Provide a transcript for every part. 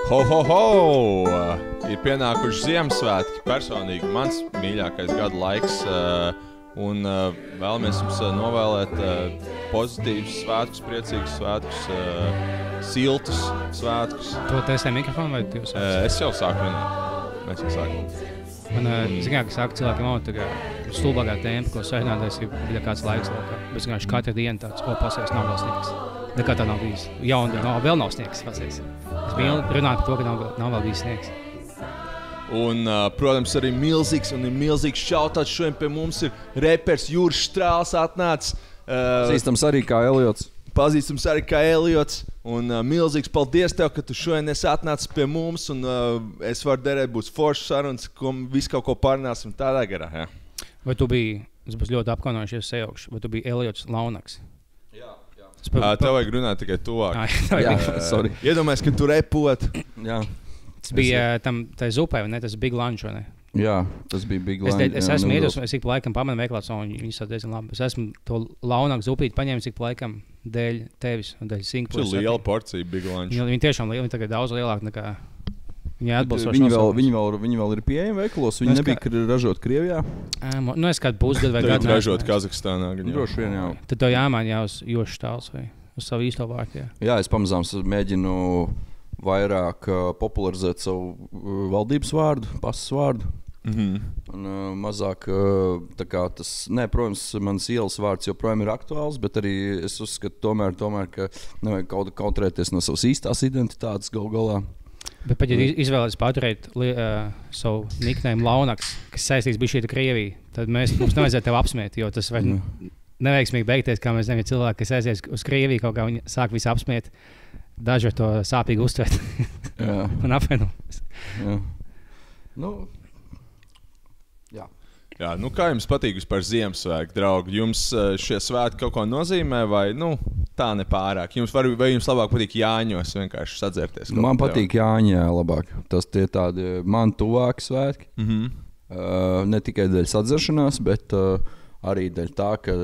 Ho, ho, ho! Ir pienākuši Ziemassvētki, personīgi mans mīļākais gada laiks, un vēlamies jums novēlēt pozitīvus svētkus, priecīgus svētkus, siltus svētkus. To testē mikrofonu vai tu jau sāc? Es jau sāku runāt. Mēs jau sākam. Man, zināmā, ka sāka cilvēkiem stulbākā tēma, ko sarunāties, ir kāds laiks laukā. Bet vienkārši katru dienu tāds, pasēs nav vēl sniegs. Nekā tā nav bijis. Vēl nav sniegs pasēs. Es biju runāt par to, ka nav vēl bijis sniegs. Un, protams, arī milzīgs šautauts šodien pie mums ir repers Juris Štrāls atnācis. Pazīstams arī kā Eliots. Un milzīgs paldies tev, ka tu šodien esi atnācis pie mums. Un es varu derēt, būs foršas sarunas, ko visu kaut ko parunāsim tādā garā. Ja? Vai tu biji, es būs ļoti apkaunojušies sejaukšu, vai tu biji Eliots Launaks? Jā. Tev vajag runāt tikai tuvāk. Sorry. Iedomājies, ka tu repot. Jā. Tas bija tai zupai, vai ne? Tas Big Lunch, vai ne? Jā, tas bija Big Lunch. Es esmu iedos, es ik pa laikam pamanu veiklāts, un viņi sāc diezgan labi. Es esmu to Launaku zupīti paņēmis ik pa laikam dēļ tevis un dēļ Singapūras. Tas ir liela porcija Big Lunch. Viņi tiešām liela, viņi tagad daudz lielāk nekā viņi atbalstoši. Viņi vēl ir pieejami veikalos, viņi nebija ražot Krievijā. Es kādu pusgadu vai gadu ražot Kazahstānā. Droši vien, jā. Tad tev jāmāņā uz Juris Štāls vai uz savu īsto vārdu, jā. Jā, es pamazām mēģinu vairāk popularizēt savu valdības vārdu, pasas vārdu. Un mazāk tā kā tas, protams, mans ielas vārds joprojām ir aktuāls, bet arī es uzskatu tomēr ka nevajag kautrēties no savas īstās identitātes galā. Bet pat ja izvēlēties paturēt savu nickname Launaks, kas saistīts bija šī Krievija, tad mums nevajadzētu tev apsmiet, jo tas var neveiksmīgi beigties, kā mēs zinām, ja cilvēki, kas aizies uz Krieviju kaut kā viņi sāk visu apsmiet, daži ar to sāpīgi uztvert un apvienoties. Jā, kā jums patīk vispār Ziemassvētki, draugi? Jums šie svētki kaut ko nozīmē vai tā nepārāk? Vai jums labāk patīk Jāņos vienkārši sadzerties? Man patīk Jāņi, jā, labāk. Tas tie tādi man tuvāki svētki. Ne tikai dēļ sadzeršanās, bet arī dēļ tā, ka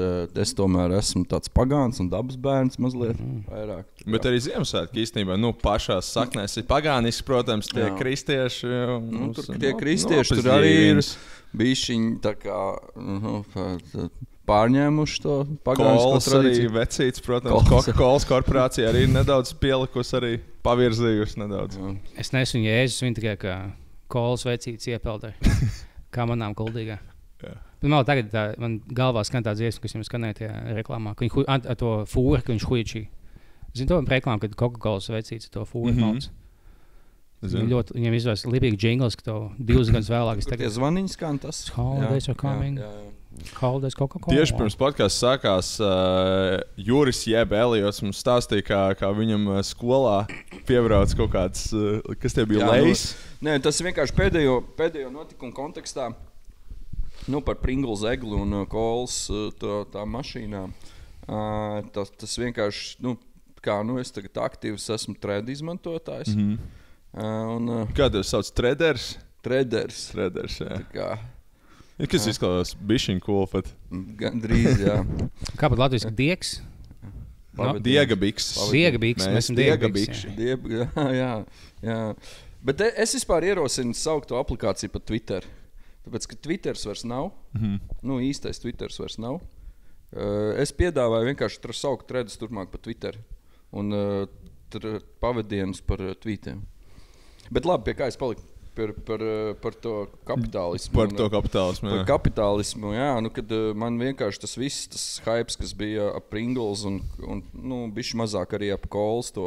es tomēr esmu tāds pagāns un dabas bērns mazliet vairāk. Bet arī Ziemassvētki īstenībā, pašās saknēs ir pagāniski, protams, tie kristieši. Tie kristieši tur arī ir bišķiņi tā kā pārņēmuši to pagānisko tradīciju. Arī vecīts, protams, Coca-Colas korporācija arī ir nedaudz pielikusi, arī pavirzījusi nedaudz. Es neesmu Jēzus, viņa tikai kā kolas vecīts iepeldē, kā manām kuldīgā. Man galvā skan tā dziesma, kas jums skanēja tajā reklāmā, ka viņi ar to fūri, ka viņš huičī. Zini to reklāmu, kad Coca-Colas vecīts to fūri malts. Viņam izvēlas libīgi džingls, ka to 2 gadus vēlāk. Tie zvaniņi skan tas. Holidays are coming. Holidays Coca-Cola. Tieši pirms podcasts sākās, Juris jeb Eliots mums stāstīja, kā viņam skolā piebrauc kaut kāds, kas tie bija lejs. Nē, tas vienkārši pēdējo notikumu kontekstā. Par Pringles egli un kolas tā mašīnā. Tas vienkārši, es tagad aktīvs esmu trade izmantotājs. Kā tev sauc? Traders? Traders, jā. Kas izklausās bišķiņ cool, pat? Gandrīz, jā. Kā pat latviski diegs? Diega bikses. Diega bikses, mēs esam diega bikši. Jā. Bet es vispār ierosinu saukt to aplikāciju pa Twitter. Tāpēc, ka Twitters vairs nav, īstais Twitters vairs nav. Es piedāvāju vienkārši tur saukt threadus turpmāk pa Twitter un pavadienus par tweetiem. Bet labi, pie kā es paliku par to kapitālismu. Par to kapitālismu, jā. Par kapitālismu, jā. Kad man vienkārši tas viss, tas hypes, kas bija ap Pringles un bišķi mazāk arī ap Coles, to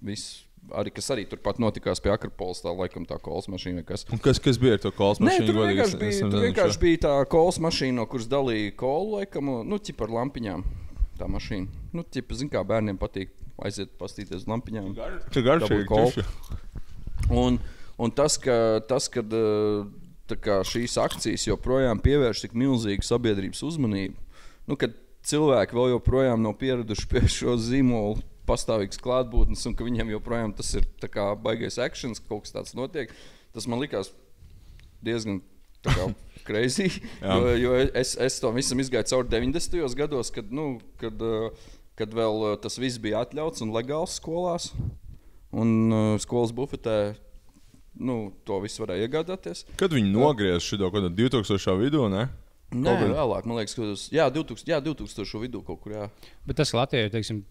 viss. Kas arī turpat notikās pie Akropolis, tā laikam tā kolas mašīna. Un kas bija ar to kolas mašīnu? Tur vienkārši bija tā kolas mašīna, no kuras dalīja kolu, laikam, ķip ar lampiņām tā mašīna. Zin kā bērniem patīk aiziet pastīties uz lampiņām. Garšīgi. Un tas, kad tā kā šīs akcijas joprojām pievērš tik milzīgu sabiedrības uzmanību, kad cilvēki vēl joprojām nav pieraduši pie šo zīmolu pastāvīgs klātbūtnes un ka viņam joprojām tas ir tā kā baigais actions, ka kaut kas tāds notiek, tas man likās diezgan tā kā crazy, jo es to visam izgāju cauri 90. gados, kad vēl tas viss bija atļauts un legāls skolās. un skolas bufetē to visu varēja iegādāties. Kad viņi nogriez šito 2000. vidū, ne? Nē, vēlāk, man liekas, ka 2000. vidū kaut kur, jā. Bet tas Latvijā, teiksim,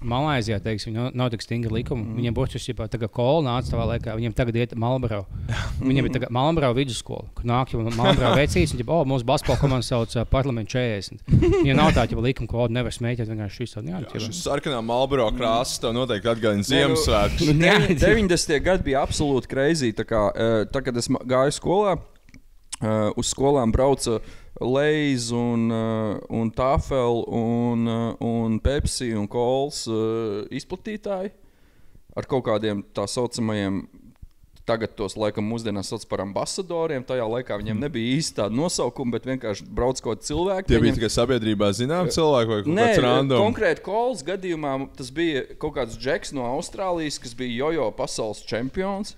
Malaizijā, teiksim, nav tik stingri likumi. Viņiem burtiski tagad kola nāca tavā laikā, viņiem tagad iet Marlboro. Viņiem ir tagad Marlboro vidusskola, kur nāk jau Marlboro vecīs, un mūsu basketbola komanda sauc Parlamentu 40. Viņiem nav tā, ja likuma kodu nevar smēķēt, vienkārši visu tādu. Šis sarkanā Marlboro krāsas tev noteikti atgādina Ziemassvētkus. 90. gadi bija absolūti crazy. Tā kad es gāju skolā, uz skolām brauca Lay's un Tafel un Pepsi un Coles izplatītāji ar kaut kādiem tā saucamajiem, tagad tos laikam mūsdienās sauc par ambasadoriem. Tajā laikā viņiem nebija īsti tāda nosaukuma, bet vienkārši brauc kaut kādi cilvēki. Tie bija tikai sabiedrībā zinām cilvēki vai kaut kāds random? Konkrēti Coles gadījumā tas bija kaut kāds džeks no Austrālijas, kas bija jojo pasaules čempions.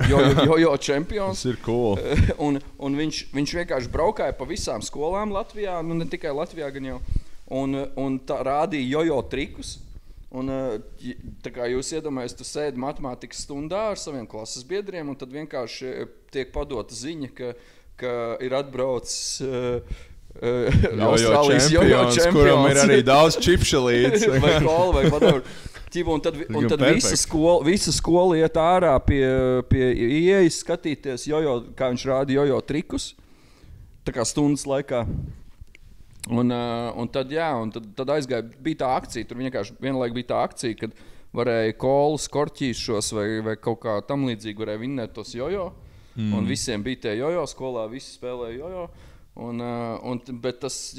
Jojo čempions. Tas ir cool. Un viņš vienkārši braukāja pa visām skolām Latvijā, ne tikai Latvijā gan jau, un tā rādīja jojo trikus. Un tā kā jūs iedomājaties, tu sēdi matemātikas stundā ar saviem klases biedriem, un tad vienkārši tiek padota ziņa, ka ir atbraucis Austrālijas jojo čempions. Kuram ir arī daudz čipša līdz. vai kola, vai whatever. Un tad visa skola iet ārā pie ieejas skatīties, kā viņš rāda jojo trikus, tā kā stundas laikā. Un tad aizgāja, bija tā akcija, tur vienkārši vienlaik bija tā akcija, kad varēja kolas, korķīšos vai kaut kā tam līdzīgi varēja vinnēt tos jojo, un visiem bija tie jojo skolā, visi spēlēja jojo, bet tas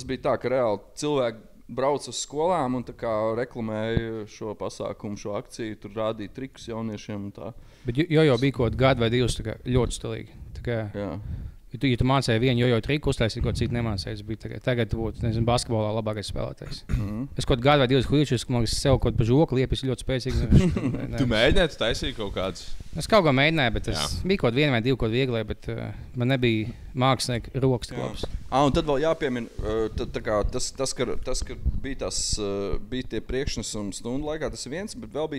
bija tā, ka reāli cilvēki brauc uz skolām un tā kā reklamēja šo pasākumu, šo akciju, tur rādīja trikus jauniešiem un tā. Bet jojo bija kaut gadu vai divus ļoti stilīgi. Jā. Ja tu mācēji vienu jojo triku, uztaisīji kaut citu nemācējies. Tagad tu būtu, nezinu, basketbolā labākais spēlētājs. Es kaut gadu vai divus huīčus, man liekas, sev kaut pa žoku liepis ļoti spēcīgi. Tu mēģināji taisīt kaut kādus? Es kaut ko mēģināju, bet es bija kaut vienu vai divu kaut vieglai, bet man nebija mākslinieka rokas klubs. Un tad vēl jāpiemina, tas ka bija tie priekšnesumi stundu laikā, tas ir viens, bet vēl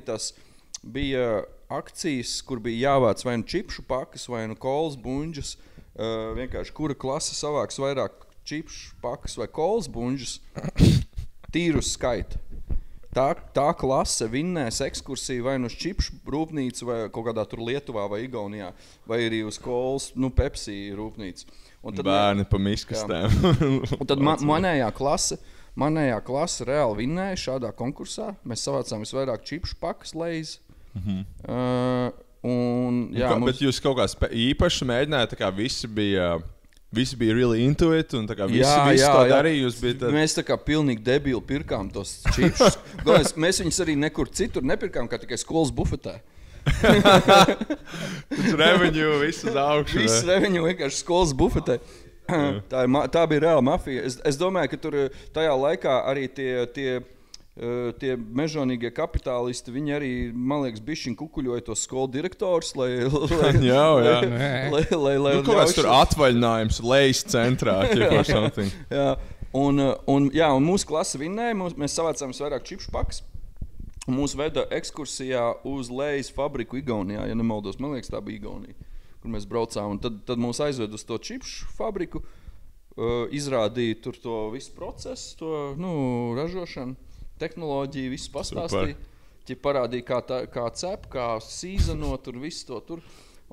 bija akcijas, kur bija jāvāc vai nu čipšu pakas, vai nu kolas buņģas, vienkārši kura klase savāks vairāk čipšu pakas vai kolas buņģas tīru skaita. Tā klase vinnēs ekskursiju vai nu uz čipšu rūpnīcu vai kaut kādā tur Lietuvā vai Igaunijā, vai arī uz kolas, Pepsi rūpnīcu. Bērni pa miskastēm. Un tad manējā klase reāli vinnēja šādā konkursā. Mēs savācām visvairāk čipšu pakas Lay's. Bet jūs kaut kā īpaši mēģinājāt, tā kā visi bija really into it, un tā kā visi to darīja. Mēs tā kā pilnīgi debili pirkām tos čipšus. Mēs viņus arī nekur citur nepirkām, kā tikai skolas bufetē. Tas revenue viss uz augšu. Viss revenue vienkārši skolas bufetē. Tā bija reāla mafija. Es domāju, ka tur tajā laikā arī tie mežonīgie kapitālisti, viņi arī, man liekas, bišķiņ kukuļoja tos skolu direktors, lai kaut kāds tur atvaļinājums Lay's centrā, or something. Un mūsu klase vinnēja, mēs savācām vairāk čipšu pakas. Mūs veda ekskursijā uz Lay's fabriku Igaunijā, ja nemaldos, man liekas, tā bija Igaunija, kur mēs braucām. Un tad mūs aizved uz to čipšu fabriku, izrādīja tur to visu procesu, to ražošanu. Tehnoloģiju, visu pastāstīja. Tie parādīja, kā cep, kā sīzano, tur visu to tur,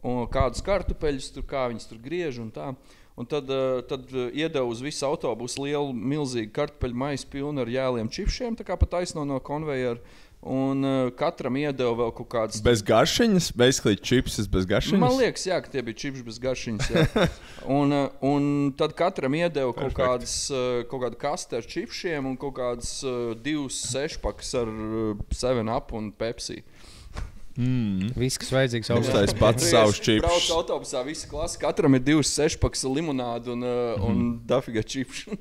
un kādus kartupeļus tur, kā viņas tur griež un tā. Un tad iedeva uz visu autobusu lielu, milzīgu kartupeļu maisu pilnu ar jēliem čipšiem, tā kā pa taisno no konvejeru. Un katram iedeva vēl kaut kādas... Bez garšiņas? Basically čipses bez garšiņas? Man liekas, ka tie bija čips bez garšiņas, jā. Un tad katram iedeva kaut kādu kastu ar čipšiem un kaut kādas 2 sešpakas ar 7up un Pepsi. Viss, kas vajadzīgs augstais pats savus čipšus. Brauc autobusā visa klase, katram ir 2 sešpakas limonādu un dafiga čipšu.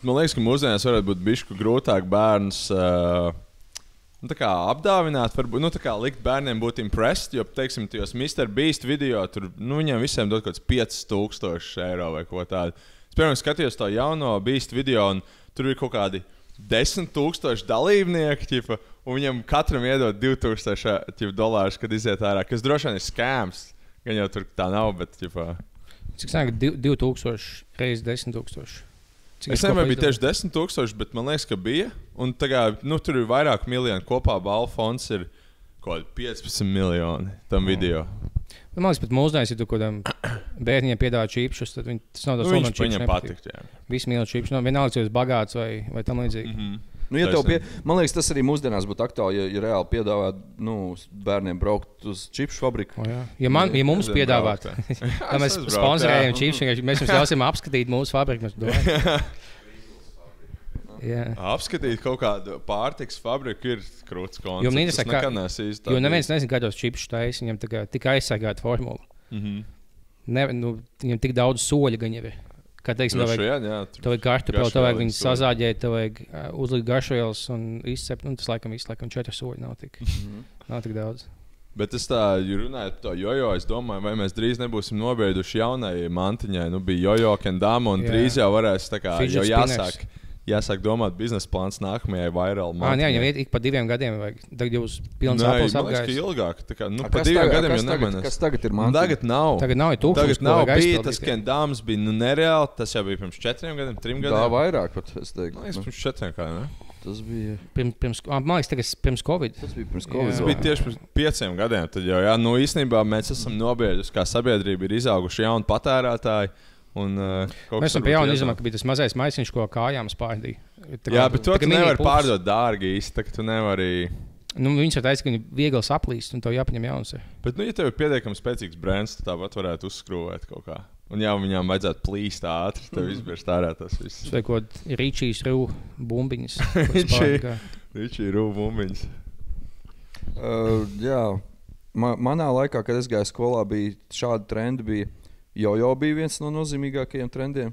Man liekas, ka mūsdienās varētu būt bišķi grūtāk bērns... Tā kā apdāvināt, varbūt, tā kā likt bērniem būt impressed, jo, teiksim, tajos Mr. Beast video, tur, viņiem visiem dod kaut kāds 5000 eiro vai ko tādu. Es, piemēram, skatījos to jauno Beast video, un tur ir kaut kādi 10 000 dalībnieki, ķipa, un viņam katram iedod $2000, kad iziet ārā, kas droši vien ir skēms. Gan jau tur tā nav, bet, ķipā... Cik sanāk 2000 reizes 10,000? Es nemanāju, bija tieši 10,000, bet man liekas, ka bija. Un tagad, tur ir vairāk miljoni kopā. Balvu fonds ir kaut kādi 15 miljoni tam video. Man liekas, pat mūsdienās, ja tu kādam bērniem piedāvā čīpšus, tad tas nav tas, viņš viņam patīk. Visi mīl čīpšus. Vienalga, ja esi bagāts vai tam līdzīgi. Nu, ja man liekas, tas arī mūsdienās būtu aktuāli, ja reāli piedāvā bērniem braukt uz čipšu fabriku. Ja mums piedāvāt, tad mēs sponsorējam čipšu, mēs jums ļausim apskatīt mūsu fabriku. Apskatīt kaut kādu pārtiks fabriku ir krūts koncepts. Jo neviens nezin, kādos čipšus taisa, viņam tikai aizsargāta formula. Viņam tik daudz soļu gan jau ir. Kā teiksim, tev vajag kartupeli, tev vajag viņus sazāģēt, tev vajag uzlikt garšvielas un izcept. Tas laikam 4 soļi nav tik daudz. Bet es tā, runājot par to jojo, es domāju, vai mēs drīz nebūsim nobeiduši jaunai mantiņai. Bija jojo kendama un drīz jau varēs tā kā jau jāsāk domāt biznesa plāns nākamajai vairāk mantiņai. Jā, viņam ik pa 2 gadiem vajag. Tagad jūs pilns apels apgājis. Man liekas, ka ilgāk. Tā kā, pa 2 gadiem jau nemanās. Kas tagad ir mantiņa? Tagad nav. Tagad nav 1000. Tagad nav. Bija tas kendāms, bija nereāli. Tas jau bija pirms 4 gadiem, 3 gadiem. Tā vairāk pat, es teiktu. Man liekas, pirms 4 kā, ne? Tas bija... Man liekas, tagad pirms Covid. Tas bija pirms Covid. Tas bija tieši pirms 5 gadiem. Tad jau, īstenībā mēs esam nobiedruši, kā sabiedrība ir izauguši jauni patērētāji. Mēs esam pie jauna izdomā, ka bija tas mazais maisiņš, ko kājām spārdīja. Jā, bet to tu nevari pārdot dārgi īsti. Tu nevari... Viņš var teikt, ka viņi viegli saplīst un tev jāpaņem jauns. Bet, ja tev ir pietiekami spēcīgs brands, tad tāpat varētu uzskrūvēt kaut kā. Un jā, viņām vajadzētu plīst ātri, tev izbērst ārā tas viss. Tas vai kaut Ričijas rū bumbiņas. Ričija rū bumbiņas. Jā, manā laikā, kad es gāju skolā, bija šādi trendi bija. Jojo bija viens no nozīmīgākajiem trendiem.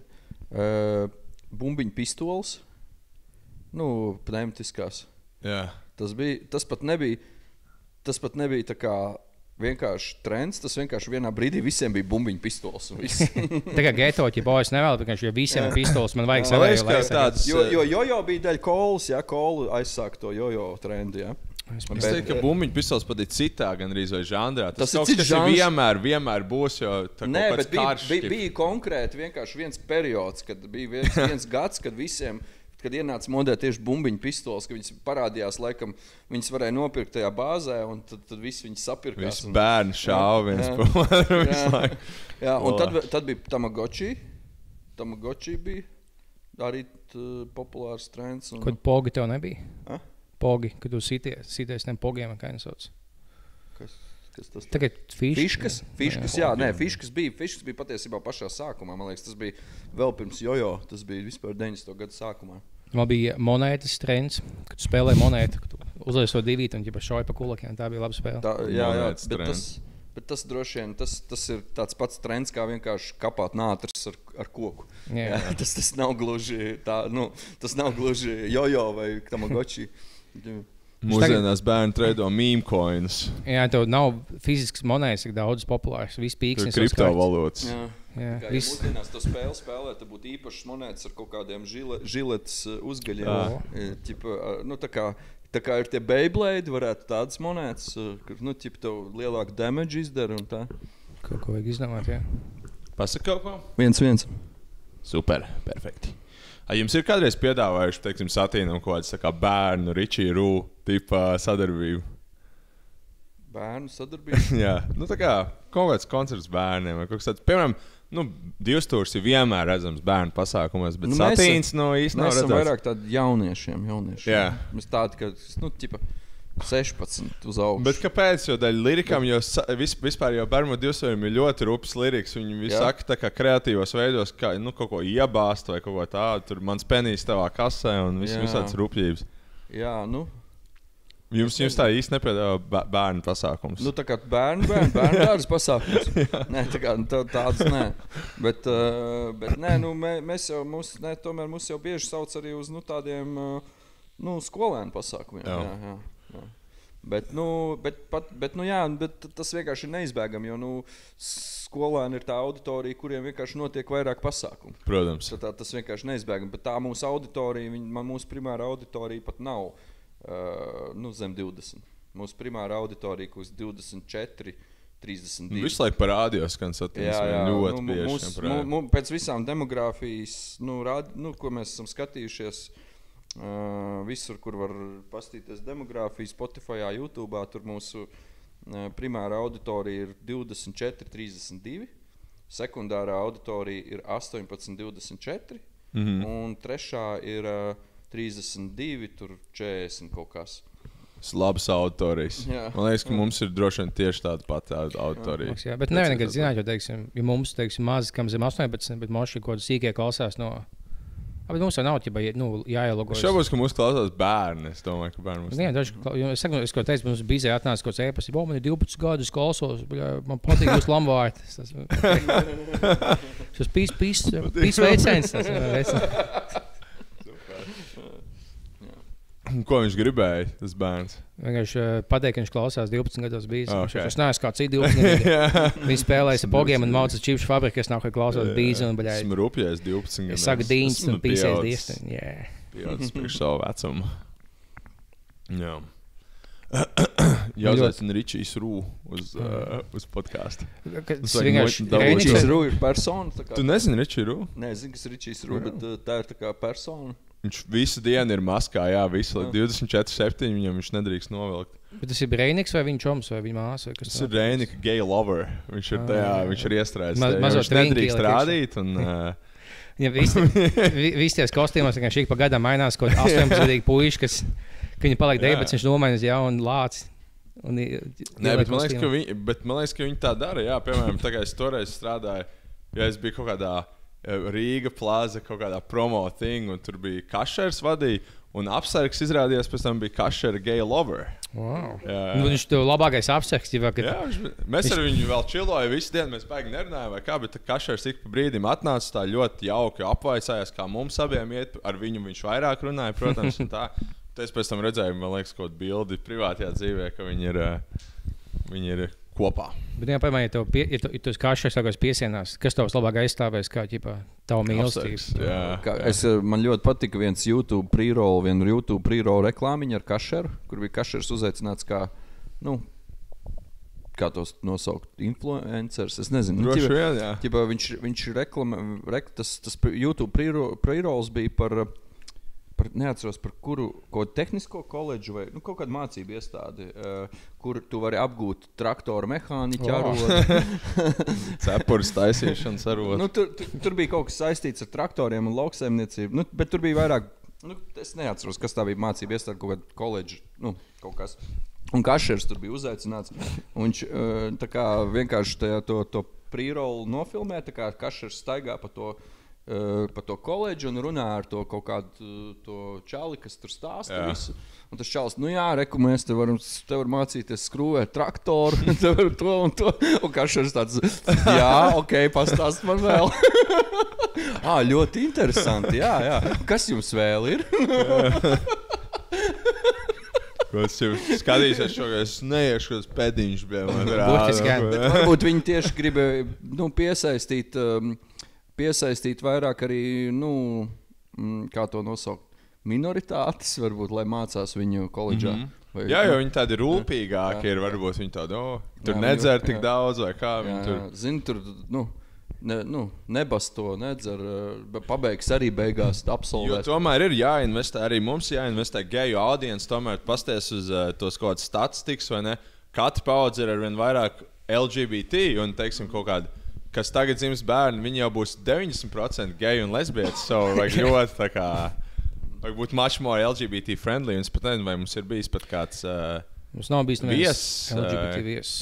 Bumbiņu pistoles, pneumatiskās. Jā. Tas pat nebija tā kā vienkārši trends, tas vienkārši vienā brīdī visiem bija bumbiņu pistoles. Tā kā getoķi bojas nevēl, jo visiem ir pistoles, man vajag savēju. Jo jojo bija daļa kolas, jā, kola aizsāk to jojo trendu, jā. Es teiktu, ka bumbiņu pistoles pat ir citā gandrīz vai žanrā. Tas ir cits žanrs. Vienmēr būs, jo tā Nē, kaut kāds bet bija konkrēti vienkārši viens periods, kad bija viens gads, kad visiem, kad ienāca modē tieši bumbiņu pistoles, ka viņas parādījās, laikam, viņas varēja nopirkt tajā bāzē, un tad visi viņas sapirkās. Visi bērni šāva viens pa otru visu laiku. Jā, un tad bija Tamagotchi. Tamagotchi bija arī populārs trends. Kad pogi tev nebija? Pogi, kad tu sities tiem pogiem, kā nesauc. Kas tas ir? Tagad fiškas? Fiškas, jā. Nē, fiškas bija patiesībā pašā sākumā. Man liekas, tas bija vēl pirms jojo. Tas bija vispār 90. gadu sākumā. Man bija monētas trends, kad tu spēlēji monētu, kad tu uzliec to divīti un šauji pa kulakiem. Tā bija laba spēle. Jā, bet tas droši vien, tas ir tāds pats trends, kā vienkārši kapāt nātris ar koku. Jā, tas nav gluži tā, tas nav gluži jojo vai Tamagotchi. Mūsdienās bērni trēdo meme coinus. Jā, tev nav fizisks monētas, tik daudz populārs. Viss pīksnis. Kriptovalūtas. Jā. Mūsdienās to spēlē, tad būtu īpašas monētas ar kaut kādiem žiletes uzgaļiem. Tā kā ir tie Beyblade, varētu tādas monētas, kur tev lielāku damage izdara un tā. Kaut ko vajag izdomāt, jā. Pasaka kaut ko? 1-1. Super, perfekti. Jums ir kādreiz piedāvājuši, teiksim, satīnam kaut kāds bērnu, Ričija Rū tipa sadarbību? Bērnu sadarbību? Jā, tā kā kaut kāds koncerts bērniem vai kaut kas tāds. Piemēram, divstūrs ir vienmēr redzams bērnu pasākumos, bet satīns īsti nav redzams. Mēs esam vairāk tādi jauniešiem. Jā. Mēs tādi, ka, tipa 16 uz augšu. Bet kāpēc? Jo daļa lirikām, jo vispār jau Bermudu divstūrim ir ļoti rupjas lirikas. Viņi visi saka tā kā kreatīvos veidos, kā kaut ko iebāzt vai kaut ko tādu. Tur mans penijs tavā kasē un visāds rupjības. Jā, Jums tā īsti nepiedāvā bērnu pasākums. Tā kā bērnu dārza pasākums. Nē, tādas nē. Bet nē, tomēr mūs jau bieži sauc arī uz tādiem skolēnu pasākumiem. Jā. Bet tas vienkārši ir neizbēgami, jo skolēni ir tā auditorija, kuriem vienkārši notiek vairāk pasākumu. Protams. Tas vienkārši neizbēgami, bet tā mūsu auditorija, mūsu primāra auditorija pat nav zem 20. Mūsu primāra auditorija, kas 24, 32. Visu laiku parādījās, ka ļoti bieži. Pēc visām demogrāfijas, ko mēs esam skatījušies, visur, kur var pastīties demogrāfija, Spotify, YouTube, tur mūsu primāra auditorija ir 24, 32. Sekundārā auditorija ir 18, 24. Un trešā ir 32, tur 40 kaut kas. Labas auditorijas. Man liekas, ka mums ir droši vien tieši tāda pati auditorija. Jā, bet nevienam nekad zināt, jo, ja mums, maz, kam zem 18, bet moši kaut kādi sīkie klausās no... Bet mums jau nav jāielogojas. Šobrīd, ka mūs klausās bērni, es domāju, ka bērni mums... Es ko teicu, mums bizē atnāca kaut kāds ēpas, man ir 12 gadus klausos, man patīk jūs Lambvārti. Šis pīs veicējums. Ko viņš gribēja, tas bērns? Vienkārši pateikt, ka viņš klausās 12 gados bijis. Okay. Es neesmu kā citi 12 gadi. Viņi spēlēja ar pogiem un mācās čipšu fabrikas, nav kā klausās bijis. Esmu rupjais 12 gadus. Es saku dīņas un pīsēs diesteni. Pieaudzis priekš savu vecumu. Jā. Jāuzaicina Ričijs Rū uz podcastu. Ričijs Rū ir persona. Tu nezini Ričijs Rū? Nē, es zinu, kas Ričijs Rū, bet tā ir tā kā persona. Viņš visu dienu ir maskā, visu 24/7 viņam viņš nedrīkst novilkt. Bet tas ir Reinika vai viņa čoms vai viņa māsa? Tas ir Reinika gay lover. Viņš ir tajā, viņš ir iestrādājis. Viņš nedrīkst rādīt. Ja visi ties kostīmos, ka šī pa gadam mainās kaut 18-gadīgi puiši, kas viņi paliek 19, viņš nomaina uz jaunu lāci. Nē, bet man liekas, ka viņi tā dara. Jā, piemēram, tā kā es toreiz strādāju, ja es biju kaut kādā Rīga plāza kaut kādā promo thing, un tur bija kašers vadīja, un apsargs izrādījās pēc tam bija kašera gay lover. Wow. Jā. Viņš tev labākais apsargs. Mēs ar viņu vēl chillojam visu dienu, mēs baigi nerunājam vai kā, bet kašers ik pa brīdim atnāca tā ļoti jauki apvaicājās, kā mums abiem iet, ar viņu viņš vairāk runāja, protams, un tā. Es pēc tam redzēju, man liekas, kaut bildi privātajā dzīvē, ka viņi ir kopā. Bet, piemēram, ja tu esi kašers kaut kāds piesienās, kas tavs labāk aizstāvēs kā tavu mīlestību? Man ļoti patika viens YouTube pre-roll reklāmiņa ar kašeru, kur bija kašers uzaicināts kā, kā tos nosaukt, influencers, es nezinu. Droši vien, jā. Viņš tas YouTube pre-rolls bija par neatceros par kuru tehnisko koledžu vai kaut kādu mācību iestādi, kur tu vari apgūt traktoru mehāniķu arodu. Cepures taisīšanas arodu. Tur bija kaut kas saistīts ar traktoriem un lauksaimniecību, bet tur bija vairāk, es neatceros, kas tā bija mācība iestādi, kaut kādu koledžu, kaut kas. Un kašers tur bija uzaicināts. Un viņš tā kā vienkārši to pre-roll nofilmē, tā kā kašers staigā pa to koledžu un runā ar to kaut kādu to čali, kas tur stāsta visu. Un tas čalis, mēs te varam mācīties skrūvēt traktoru, te varam to un to. Un kašers tāds, pastāst man vēl. Ļoti interesanti, jā. Kas jums vēl ir? Es jau skatīšos šo, es neiešu uz pēdiņš, Varbūt viņi tieši gribēja piesaistīt vairāk arī, kā to nosaukt, minoritātes, varbūt, lai mācās viņu koledžā. Jā, jo viņi tādi rūpīgāki ir, varbūt viņi tādi, tur nedzer tik daudz vai kā. Zini, tur, nebasto, nedzer, pabeigs arī beigās absolvēt. Jo tomēr ir jāinvestē, arī mums jāinvestē geju audience, tomēr pasties uz tos kaut kāds statistikas, vai ne? Katra paudze ir arvien vairāk LGBT un, teiksim, kaut kādi, kas tagad dzims bērni, viņi jau būs 90% geju un lesbietes, vajag ļoti tā kā, vajag būt much more LGBT friendly, un es pat nezinu, vai mums ir bijis pat kāds mums nav bijis LGBT vies.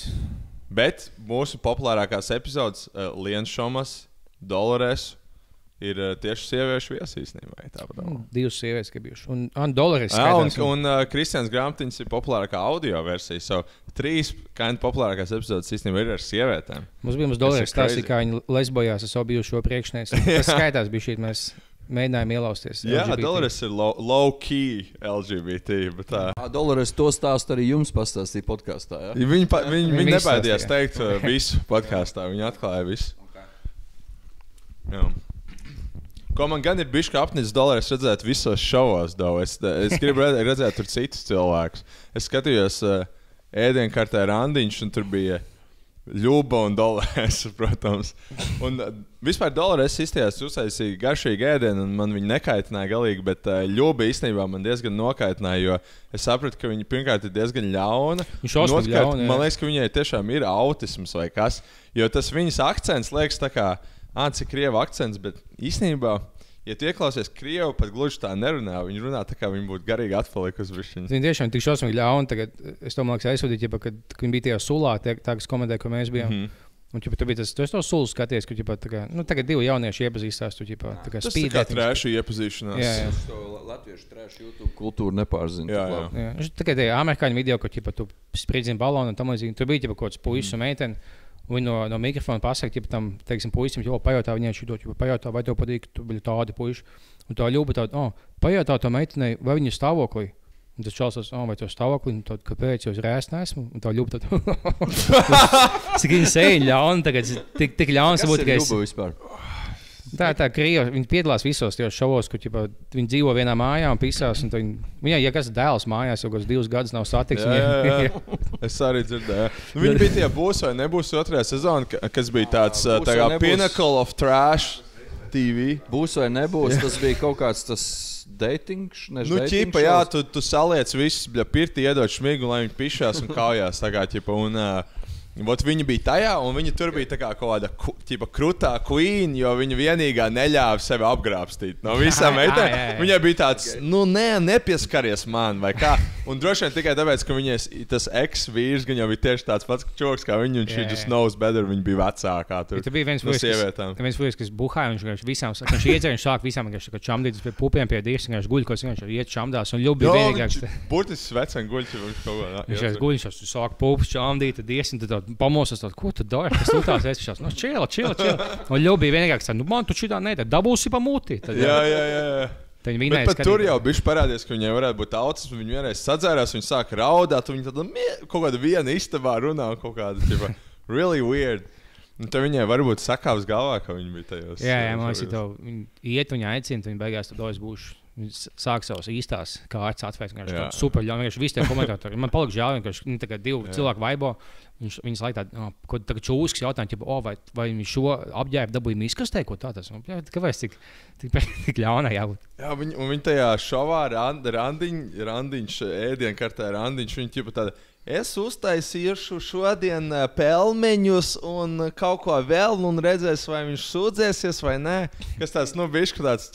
Bet mūsu populārākās epizodes, Liens Šomas, Dolores, ir tieši sieviešu viesīsnībā. Divas sievietes, ka bijuši. Un Dolores skaitās. Un Kristians Grāmatiņš ir populārākā audio versija. 3 populārākās epizodes īstenībā ir ar sievietēm. Mums bija Dolores stāstīja, kā viņi lesbojās ar savu bijušo priekšnieci. Tas skaitās bija šīt, mēs mēģinājām ielausties. Jā, LGBT. Dolores ir low-key LGBT. Bet Dolores to stāstu arī jums pastāstīja podkāstā. Ja? Viņi nebaidījās teikt visu podkāstā. Viņi atklāja visu. Jā. Ko man gan ir bišķi apnicis dolārs redzēt visos šovos, es gribu redzēt tur citus cilvēkus. Es skatījos ēdienkartē randiņš, un tur bija Ļuba un dolārs, protams. Un vispār dolārs izstājās, uztaisīja garšīgu ēdienu, un man viņi nekaitināja galīgi, bet Ļuba īstenībā man diezgan nokaitināja, jo es sapratu, ka viņa pirmkārt ir diezgan ļauna. Man liekas, ka viņai tiešām ir autisms vai kas, jo tas viņas akcents liekas tā kā cik krievu akcents, bet īstenībā, ja tu ieklausies krievu, pat gluži tā nerunā, viņi runā tā kā viņi būtu garīgi atpalikusi višķiņi. Viņi tiešām tik šausmīgi ļauni, tagad es to, man liekas, aizsūtīju, kad viņi bija tajā sulā, tā, kas komentēja, ko mēs bijām. Un tu bija tas, tu esi to sulu skaties, ka tagad divi jaunieši iepazīstās, tu tā kā spīd. Tas tā kā trēšu iepazīšanās. Jā. To latviešu trēšu YouTube kultūru nepārzina. Jā. Tagad amerikāņu video, ka tu spridzini balonu un tam līdzīgi, tur bija kaut kāds puisis un meiteni. Viņi no mikrofona pasaka, ja tam, teiksim, puisim, pajautā viņai šidot, pajautā, vai tev patīk, tu biji tādi puiši. Un tā Ļuba tāda, pajautā to meitenei, vai viņa stāvoklī. Un tas čals, vai tev stāvoklī, un tad, kāpēc jau uzreiz neesmu? Un tā Ļuba tāda, cik viņa seja ļauna, tagad tik ļauns. Kas ir Ļuba vispār? Tā Krieva, viņi piedalās visos tajos šovos, kur viņi dzīvo vienā mājā un pisās. Un viņai, ja kas dēls mājās, jau 2 gadus nav satiks. Jā. Es arī dzirdēju. Viņi bija tie būs vai nebūs otrajā sezonā, kas bija tāds tā kā Pinnacle of Trash TV. Būs vai nebūs, tas bija kaut kāds tas dating, ķipa, jā, tu saliec visus, pirti iedod šmigu, lai viņi pišās un kaujās. Tā kā, ķipa, un... Viņa bija tajā, un viņa tur bija tā kā kaut kāda krutā queen, jo viņa vienīgā neļāva sevi apgrābstīt no visām meitenēm. Viņai bija tāds, nepieskaries man, vai kā. Un droši vien tikai tāpēc, ka viņai tas ex-vīrs, viņa bija tieši tāds pats čoks kā viņa, un she just knows better, viņa bija vecākā tur no sievietām. Viens vīrs, kas buhāja, viņš visām, viņš iedzēja, viņš sāk visām, viņš čamdītas pie pupiem pie dīrs, viņš guļ, ko viņš iet čamdās, un Ļuba bija vienīgāks. Burtis vecen guļ, viņš kaut kā. Viņš guļ, viņš sāk pupas čamdīt, dīrs, un tad pamosas tādu, ko tu dari? Tas lūtās ēstišās. Čila. Un Ļuba bija vienīgāks, man tu šitā nedara, dabūsi pa muti. Jā. Bet pat tur jau bišķi parādījās, ka viņai varētu būt autisms, viņi vienreiz sadzērās, viņi sāka raudāt, un viņi tad kaut kāda viena istabā runā, kaut kāda, tipa, really weird. Un tad viņai varbūt sakāps galvā, ka viņi bija tajos. Jā, man liekas, ja viņi iet, viņi aicina, tad viņi beigās tad es būšu. Viņš sāk savas īstās kārtas atvērt. Viņš super ļaun. Viņš visi tie komentātori. Man palika žēl, ka viņš tagad 2 cilvēku vaibo. Viņas laik tādu, ko tagad čūskas jautājumu, vai viņš šo apģērbu dabūja miskastē, ko tā tas. Kāpēc tik ļaunā jābūt? Jā, viņi tajā šovā randiņš, ēdienkartē randiņš, viņi ķipa tāda, es uztaisīšu šodien pelmeņus un kaut ko vēl, un redzēs, vai viņš sūdzēsies vai nē. Kas tāds, bišķi tāds,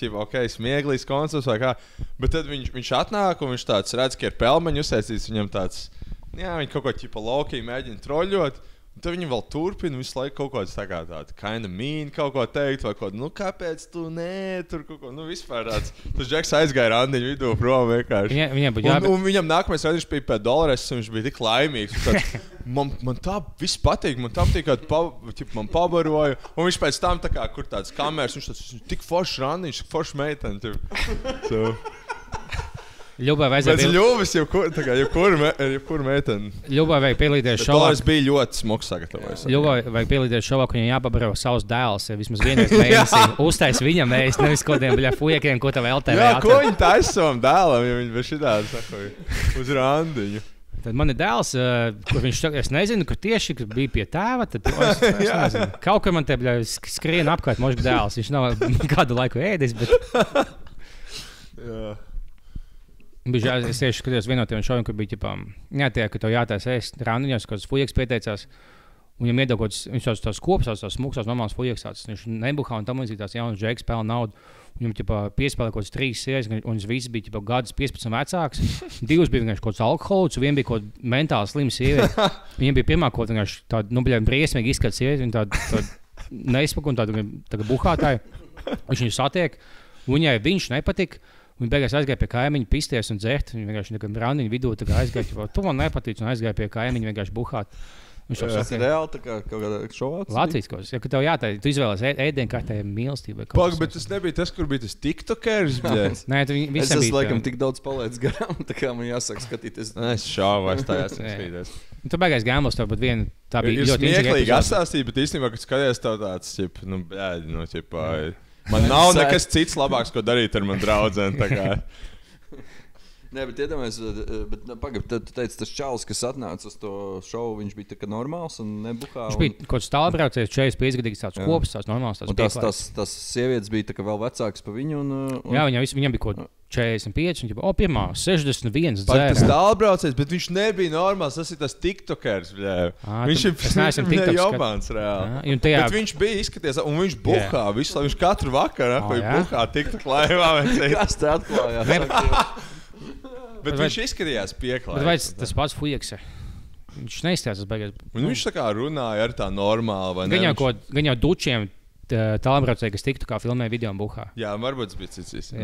smieglīgs koncepts vai kā. Bet tad viņš atnāk, un viņš tāds redz, ka ir pelmeņi uztaisīts, viņam tāds, viņi kaut ko laukī mēģina troļļot. Un tad viņi vēl turpina visu laiku kaut kāds tādu kinda mean kaut ko teikt, vai kaut ko, kāpēc tu tur kaut ko, vispār tāds. Tas Džeks aizgāja randiņu vidū prom vienkārši. Un viņam nākamais viņš bija pēc dolārs, un viņš bija tik laimīgs. Tāds, man tā viss patīk, man tā patīk, kad man pabaroja. Un viņš pēc tam tā kā, kur tāds kameras, viņš tik foršs randiņš, tik foršs meiteni. Ļubai vajadzēja jebkuru meiteni. Ļubai vajag pielīties šovā. Tas bija ļoti smuks sagatavojis. Ļubai vajag pielīties šovā, ka viņam jāpabaro savus dēlus. Vismaz vienreiz mēnesī uztais viņam mēģis, nevis kodiem fujekiem, ko tev LTV atver. Jā, ko viņi taisa savam dēlam, ja viņi bija šitādi sakoja uz randiņu. Tad man ir dēls, kur viņš es nezinu, kur tieši bija pie tēva, tad es nezinu. Kaut kur man te skrien apkārt možs dēls. Viņš nav kādu laiku ēdis, bet... Jā. Es tieši skatījos vienu no tiem šoviem, kur bija jātiek, ka tev jātais ēst randiņos, kad fujeks pieteicās. Un viņam iedod viņš tās kopas, tās smuksās normāls fujeks, viņš nebuhā un tam līdzīgi tās jaunas džeks spēlē naudu. Viņam piespēlē kaut kāds 3 sievietes, un viņš visi bija gadus 15 vecāks. 2 bija vienkārši kaut kāds alkoholiķis, un 1 bija kaut kāda mentāli slima sieviete. Viņam bija pirmā kaut vienkārši tāda, briesmīgi izskata sieviete, viņa tāda neizpaka un tāda buhātāja. Viņš viņu satiek, viņai viņš nepatika. Viņa beigās aizgāja pie kaimiņa pisties un dzert. Viņa vienkārši randiņu vidū aizgāja, tu man nepatīc, un aizgāja pie kaimiņa vienkārši buhāt. Tas ir reāli tā kā kaut kādā šovā? Latvijas kaut kas. Ja, ka tev jātāja, tu izvēlēs ēdienkartē mīlestību. Pag, bet tas nebija tas, kur bija tas tiktokers, bļēs. Nē, tu es esmu laikam tik daudz palaidis garām, tā kā man jāsāk skatīties. Es šāvās tā jāsaka skatīties. Tu beigās gāmos tev pat vienu, tā bija ļoti smieklīgi atstāstīt, bet īstenībā, kad skaties tev tāds, Man nav nekas cits labāks, ko darīt ar manu draudzeni. Nē, bet iedomājies, pagaidi, tu teici, tas čalis, kas atnāca uz to šovu, viņš bija tā kā normāls un nebuhā. Viņš bija kaut kāds tālbraucējs, 45-gadīgs tāds kopas, tās normāls. Tas sievietes bija tā kā vēl vecāks par viņu. Jā, viņam bija kaut 45, un ģipa, pirmā, 61 dzēra. Tas tālbraucējs, bet viņš nebija normāls, tas ir tas tiktokers, viņš ir jobāns reāli. Bet viņš bija izskaties, un viņš buhā, viņš katru vakaru buhā tiktok laivā. Kas te atklājās? Bet viņš izskatījās pieklājīgs. Vai tas pats Fujaks? Viņš neizstājās tas beigās. Viņš tā kā runāja ar tā normāli, vai ne? Gan jau dučiem tālbraucēji, kas tiktu kā filmē video un buhā. Jā, varbūt tas bija cits.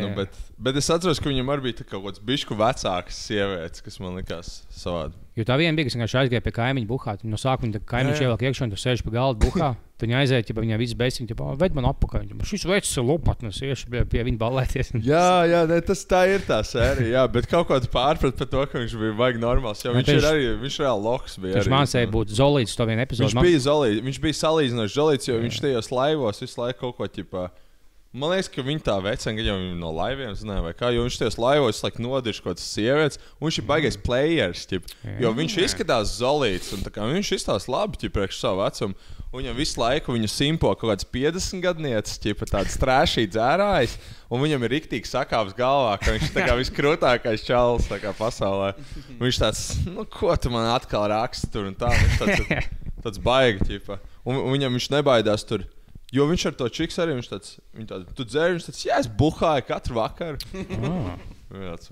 Bet es atceros, ka viņam arī bija kaut kāds bišķu vecāks sievietes, kas man likās savādi. Jo tā viena bija, kas vienkārši aizgāja pie kaimiņa buhā. No sākuma kaimiņš ievelk iekšā un tu sēž pie galda buhā. Tu viņa aiziet, ja viņai viss bēsīgi, ved man apakaļ. Šis vecs ir lopatnes, ieši pie viņa ballēties. Jā, tas tā ir tā sērija, jā, bet kaut kāds pārprat par to, ka viņš bija vajag normāls. Jo viņš reāli loks bija. Viņš mācēja būt Zolīts to vienu epizodu. Viņš bija salīdzinoši Zolīts, jo viņš tajos laivos visu laiku kaut ko ķipā. Man liekas, ka viņi tā veceni, ka jau no laiviem zināja, vai kā, jo viņš tajos laivos nodirž kaut kādas sievietes, un viņš ir baigais players, jo viņš izskatās Zolīts, un tā kā viņš izstās labi, priekš savu vecumu, un viņam visu laiku viņu simpo kaut kāds 50 gadniecis, tāds trēšī dzērājs, un viņam ir riktīgi sakāps galvā, ka viņš tā kā viskrūtākais čalis tā kā pasaulē. Un viņš tāds, ko tu man atkal raksti tur un tā, viņš tāds baigi, un viņam viņš nebaidās tur. Jo viņš ar to čiks arī, viņš tāds, tu dzēri, viņš tāds, jā, es buhāju katru vakaru. Jā, tas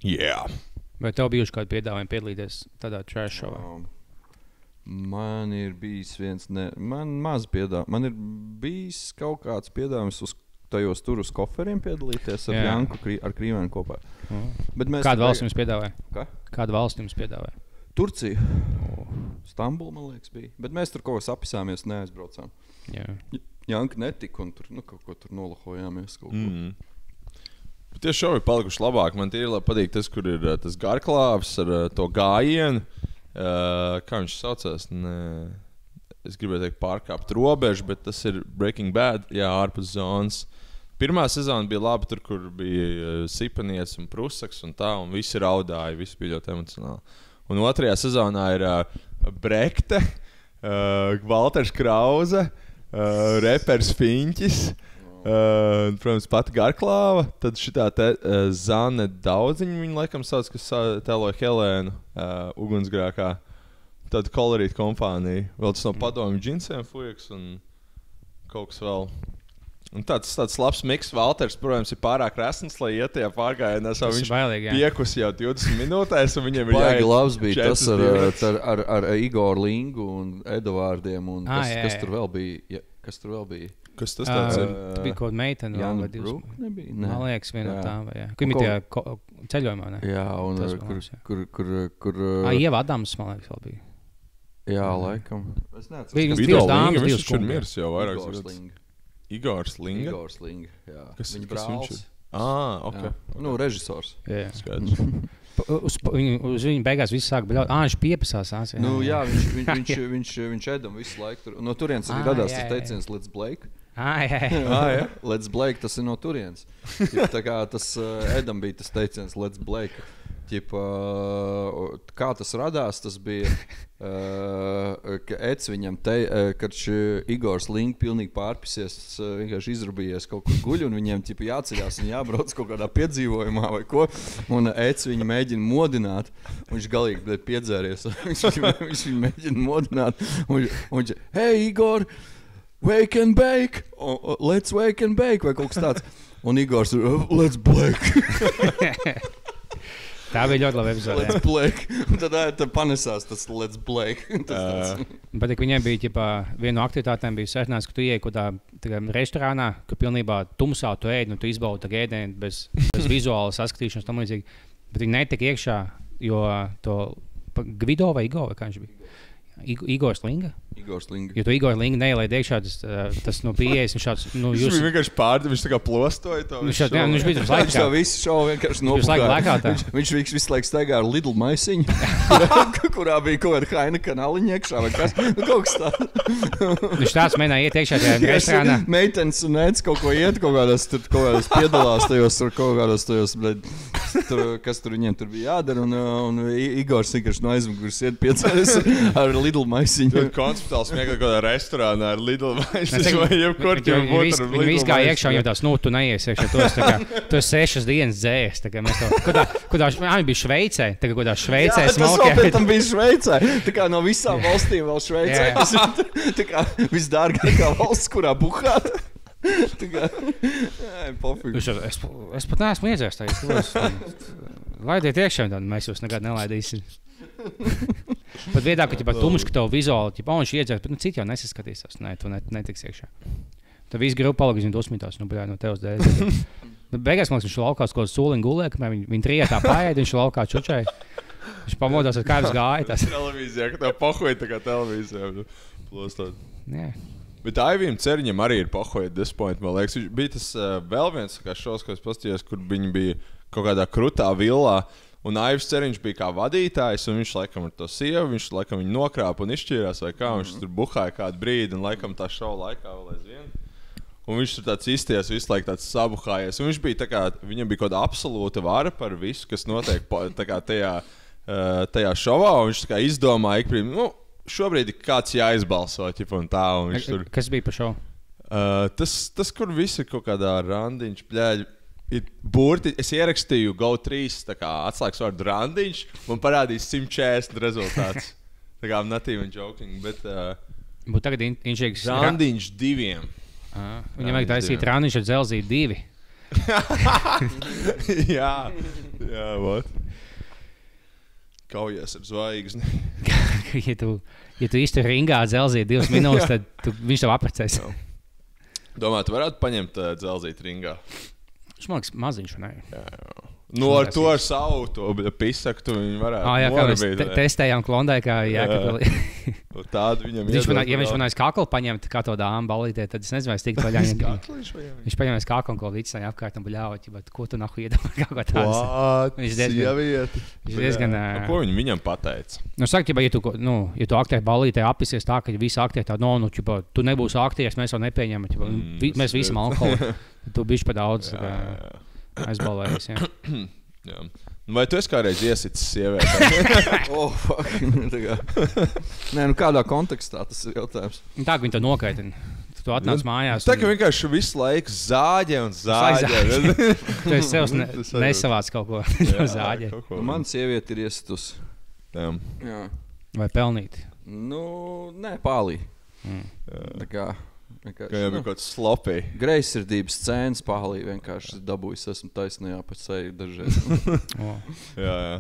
Jā. Vai tev bijuši kādi piedāvājumi piedalīties tādā trash showā? Man ir bijis man maz piedāvājumi. Man ir bijis kaut kāds piedāvājums tajos tur uz koferiem piedalīties ar Janku, ar Krīvēnu kopā. Kādu valsti jums piedāvāja? Kā? Kādu valsti jums piedāvāja? Turcija. Stambula, man liekas, bija. Bet mēs tur kaut ko sapisāmies, neaizbraucām. Janka netika un tur kaut ko tur nolahojāmies. Tie šovi palikuši labāk. Man tie patīk tas, kur ir tas garklāvs ar to gājienu. Kā viņš saucās? Es gribēju teikt pārkāpt robežu, bet tas ir Breaking Bad, ārpus zonas. Pirmā sezona bija laba tur, kur bija Sipanietis un Prusaks un tā, un visi raudāja, visi bija ļoti emocionāli. Un otrajā sezonā ir Brekte, Valters Krauze, repers Fiņķis, protams, pati Garklāva, tad šitā Zane Daudziņa, viņa laikam sauc, kas tēloja Helēnu ugunsgrēkā, tad kolorīt kompānija, vēl tas no padomju džinsiem Fujaks un kaut kas vēl. Un tāds labs miks, Valters, protams, ir pārāk resns, lai iet tajā pārgājienā. Viņš piekus jau 20 minūtēs, un viņiem ir jāiet. Labs bija tas ar Igoru Lingu un Edvārdiem, un kas tur vēl bija? Kas tas tāds ir? Tas bija kaut kāda meitene. Jāna Bruk nebija? Man liekas, viena no tām. Kur bija tajā ceļojumā, ne? Jā, un kur... Ieva Adams, man liekas, vēl bija. Jā, laikam. Es neatceros. Bija divas dāmas, divas kungi. Viņš ir mirs jau vairākas gadus. Igors Linga, jā. Kas viņš ir? Ok. Režisors. Jā. Uz viņu beigās viss sāk bļaut. Viņš piepasās. Jā, viņš ēdam visu laiku. No turienes arī radās tas teiciens Let's Blake. Jā. Let's Blake, tas ir no turienes. Tā kā tas ēdam bija tas teiciens Let's Blake. Kā tas radās, tas bija, ka Eds viņam kad Igors Link pilnīgi pārpisies, vienkārši izrubījies kaut kur guļ, un viņiem jāceļās un jābrauc kaut kādā piedzīvojumā vai ko, un Eds viņu mēģina modināt, un viņš galīgi piedzēries, viņš viņu mēģina modināt, un viņš, hey Igor, wake and bake, let's wake and bake, vai kaut kas tāds, un Igors ir, let's blake. Tā bija ļoti laba epizode. Let's Blake. Un tad panesās tas Let's Blake. Bet viņiem bija viena no aktivitātēm bija sarunās, ka tu ieej kaut kādā restorānā, ka pilnībā tumsā tu ēd, un tu izbaudi ēdienu bez vizuāla saskatīšanas tam līdzīgi. Bet viņi netika iekšā, jo to Gvido vai Igo, vai kā viņš bija? Igors Linga? Igors Linga. Jo tu Igor Linga neielaid iekšā, tas no pieejas, viņš šāds, Viņš bija vienkārši viņš tā kā plostoja to. Viņš bija tas laiks, to visu šovu vienkārši nopukāja. Viņš visu laiku staigā ar Lidl maisiņu, kurā bija kaut kāda Heineken aliņa iekšā vai kas. Kaut kas tā. Viņš tāds mēģināja iet iekšā tajā restorānā. Meitenes un nēc kaut ko iet, kaut kādās piedalās tajos, kaut kādās tajos, kas tur viņiem tur bija jādara. Un Igors vienkārši no aizmugures iet piecēlies ar Lidl maisiņu. Konceptuāls smieklīgi kaut kādā restorānā ar Lidl maisiņu vai jebkur, ja būtu ar Lidl maisiņu. Viņi viss gāja iekšā, un jau tās, tu neies iekšā, tu esi 6 dienas dzēs. Viņi bija Šveicē, tagad kādā Šveicē smalkē. Jā, tas vēl pēc tam bija Šveicē. Tā kā no visām valstīm vēl Šveicē. Tā kā visdārgākā valsts, kurā buhāt. Tā kā, pofīgi. Es pat neesmu iedzēs tajās. Laidiet iekšā, tad mēs jūs nekad nelaidīsim. Pat vietā, ka tumšs, ka tev vizuāli, viņš iedzēs, bet citi jau nesaskatīs. Nē, tu netiks iekšā. Tad viss grupa palika, viņi dusmītās, no tevs dēļ. Beigās, man liekas, viņš laukās kaut kādu soliņu gulē, kamēr viņi trietā paēd, viņš laukā čučēja. Viņš pamodās, ar kāds gāja. Televīzijā, ka tev pahoja tā kā televīzijā. Plostot. Jā. Bet Aivim Ceriņam arī ir pahoja this point, man liekas. Viņš bija tas vēl viens šovs, ko es pastījos, kur viņi bija kaut kādā krutā villā. Un Aivs Ceriņš bija kā vadītājs, un viņš laikam ar to sievu, viņš laikam viņu nokrāpa un izšķīrās, vai kā viņš tur buhāja kādu brīdi, un laikam tā šova laikā vēl aizvien. Un viņš tur tāds izties, visu laiku tāds sabuhājies. Un viņš bija tā kā, viņam bija kaut kāda absolūta vara par visu, kas notiek tā kā tajā šovā, un viņš tā kā izdomāja ikbrīd, šobrīd ir kāds jāizbalso, un tā, un viņš tur... Kas bija par šovu? Tas, kur visi ir kaut kādā randiņš, bļēģi, ir burti, es ierakstīju GO3, tā kā atslēgas vārdu randiņš, man parādīs 140 rezultāts. Tā kā I'm not even joking, bet... Būtu tagad inšīgs... Randiņš 2. Viņam vajag taisīt randiņš ar dzelzīt 2. jā, what? Kaujies ar zvaigzni. ja tu īsti ringā dzelzīt 2 minūtes, tad viņš tev apprecēs. Domā, tu varētu paņemt dzelzīt ringā? Viņš man liekas maziņš, vai ne? Jā. Ar to ar savu to pisaku tu viņi varētu norbīt. Jā, kā mēs testējām Klondajkā, Jēkabpilī. Tādu viņam ja viņš manais kaklu paņemt, kā to dāmu balītē, tad es nezinu, vai es tiktu vaļā. Viņš paņemais kaklu un ko vicināja apkārt un buļāvot, bet ko tu nahu iedomā kaut ko tādas. Viņš diezgan... Ko viņam pateica? Saka, ja tu aktieri balītē apisies tā, ka visi aktieri tā, tu nebūsi aktieris, mēs jau nepieņemam, mēs visam alkoholu. Tu bišķi pa daudz aizbalvējies, jā. Vai tu esi kādreiz iesicis sievietē? Nē, kādā kontekstā tas ir jautājums? Tā, ka viņi to nokaitina. Tu atnāc mājās. Tā, ka vienkārši visu laiku zāģē un zāģē. Tu esi sevs nesavāc kaut ko zāģē. Man sieviete ir iesitus. Jā. Vai pelnīt? Nē, pālī. Tā kā... Kā jau bija kaut kāds slopī. Greizsirdības scēnas pālī vienkārši dabūjis, esmu taisnajā pa seju dažreiz. Jā.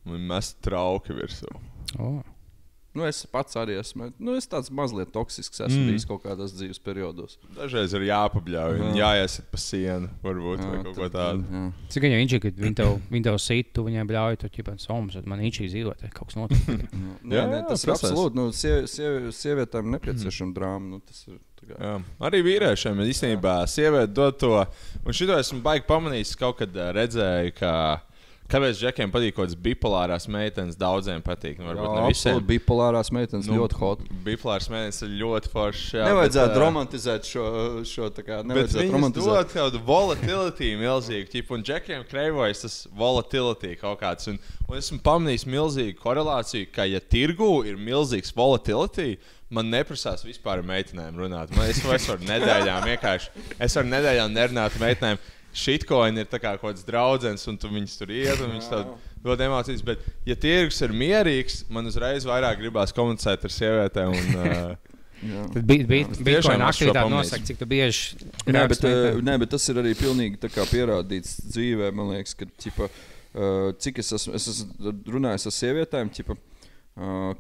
Man mest trauki virsū. Es pats arī esmu. Es tāds mazliet toksisks esmu bijis kaut kādās dzīves periodos. Dažreiz ir jāpabļauj, jāiesit pa sienu, varbūt, vai kaut ko tādu. Cik viņa inčī, kad viņi tev sit, tu viņai bļauj, tu ķipāt somas, man inčī dzīvot, kaut kas notiek. Tas ir absolūti. Sievietēm nepieciešama drāma. Tas ir jā. Arī vīriešiem īstenībā sieviete dod to. Un šito esmu baigi pamanījis, kaut kad redzēju, ka kāpēc džekiem patīk kaut kādas bipolārās meitenes, daudziem patīk. Jā, absolūti, bipolārās meitenes ļoti hot. Bipolāras meitenes ir ļoti forši. Nevajadzētu romantizēt šo tā kā, nevajadzētu romantizēt. Bet viņas dod kādu volatility milzīgu, un džekiem kreivojas tas volatility kaut kāds. Un esmu pamanījis milzīgu korelāciju, ka ja tirgū ir milzīgs volatility, man neprasās vispār ar meitenēm runāt. Es varu nedēļām vienkārši, nerunāt ar meitenēm. Shitcoin ir tā kā kaut kāds draudzens, un tu viņus tur iet, un viņus tev dod emocijas. Bet, ja tirgus ir mierīgs, man uzreiz vairāk gribās komunicēt ar sievietēm. Tad Bitcoin aktivitāte nosaka, cik tu bieži... Nē, bet tas ir arī pilnīgi tā kā pierādīts dzīvē, man liekas, ka, cik es esmu runājis ar sievietēm,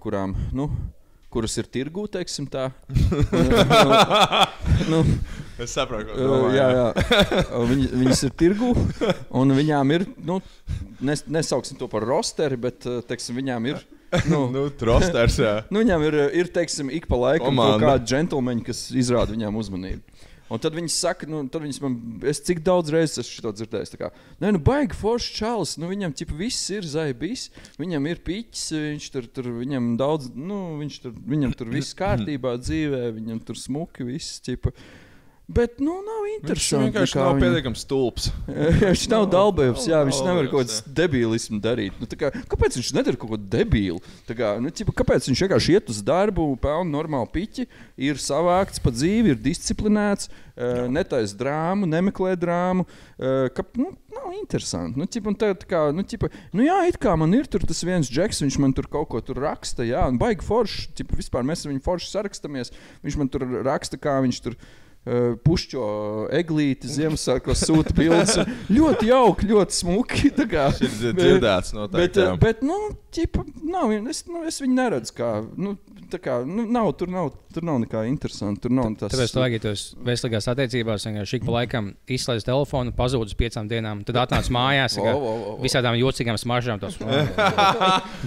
kurām, kuras ir tirgū, teiksim tā. Es saprotu, ko domāju. Jā. Viņas ir tirgū, un viņām ir, nesauksim to par rosteri, bet, teiksim, viņām ir Trosters, jā. Viņam ir, teiksim, ik pa laikam kaut kādi džentlmeņi, kas izrāda viņām uzmanību. Un tad viņi saka, es cik daudz reizes esmu šito dzirdējis. Baigi forši čalis, viņam viss ir zaibis, viņam ir piķis, viņš tur viņam daudz, viņam tur viss kārtībā dzīvē, viņam tur smuki viss, Bet, nav interesanti. Viņš vienkārši nav pietiekams stulbs. Viņš nav dalbējums, viņš nevar kaut kāds debīlismu darīt. Kāpēc viņš nedara kaut ko debīlu? Kāpēc viņš vienkārši iet uz darbu, pelna normāli piķi, ir savākts pa dzīvi, ir disciplinēts, netaisa drāmu, nemeklē drāmu. Nav interesanti. It kā man ir tur tas viens džeks, viņš man tur kaut ko tur raksta, un baigi forši. Vispār mēs ar viņu forši sarakstamies. Viņš man tur raksta, kā viņš tur pušķo eglīti, Ziemassvētkos sūta bildes. Ļoti jauki, ļoti smuki. Šis ir dzirdēts noteikti. Bet es viņu neredzu kā, tur nav nekā interesanti. Tāpēc tu vajag tos veselīgās attiecībās, šik pa laikam izslēdz telefonu, pazūd uz 5 dienām, tad atnāc mājās visādām jocīgām smaržām.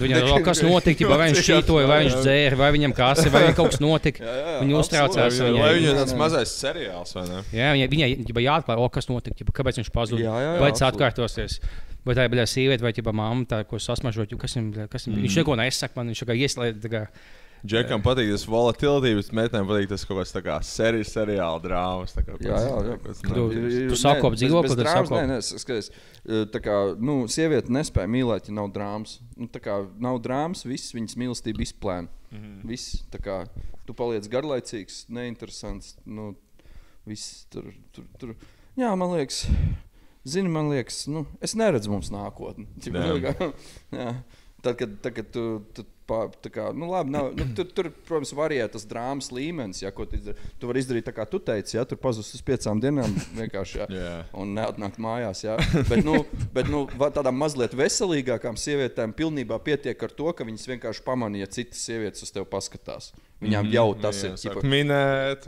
Viņam kas notika, vai viņš šītoja, vai viņš dzēra, vai viņam kasi, vai kaut kas notika. Viņi uztraucās. Vai viņam tāds mazais seriāls, vai ne? Jā, viņai jāatklāj, kas notika, kāpēc viņš pazuda, vai tas atkārtosies. Vai tā ir sīviete, vai mamma, tā, ko sasmažot, kas viņš neko nesaka, man viņš ieslēdz. Džekam patīk tas volatility, bet meitenēm patīk tas kaut kāds seriāla drāmas. Tu sakop dzīvokli, tad sakop. Nē, skaties. Sieviete nespēja mīlēt, ja nav drāmas. Nav drāmas, viss viņas mīlestība izplēna. Viss, tu paliec garlaicīgs, neinteresants. Viss tur. Jā, man liekas, es neredzu mums nākotni. Tad, kad tu labi, tur, protams, varēja tas drāmas līmenis, ko tu vari izdarīt tā, kā tu teici, tur pazust uz 5 dienām vienkārši, un neatnākt mājās, Bet tādām mazliet veselīgākām sievietēm pilnībā pietiek ar to, ka viņas vienkārši pamanīja, ja citas sievietes uz tevi paskatās. Viņām jau tas ir minēt,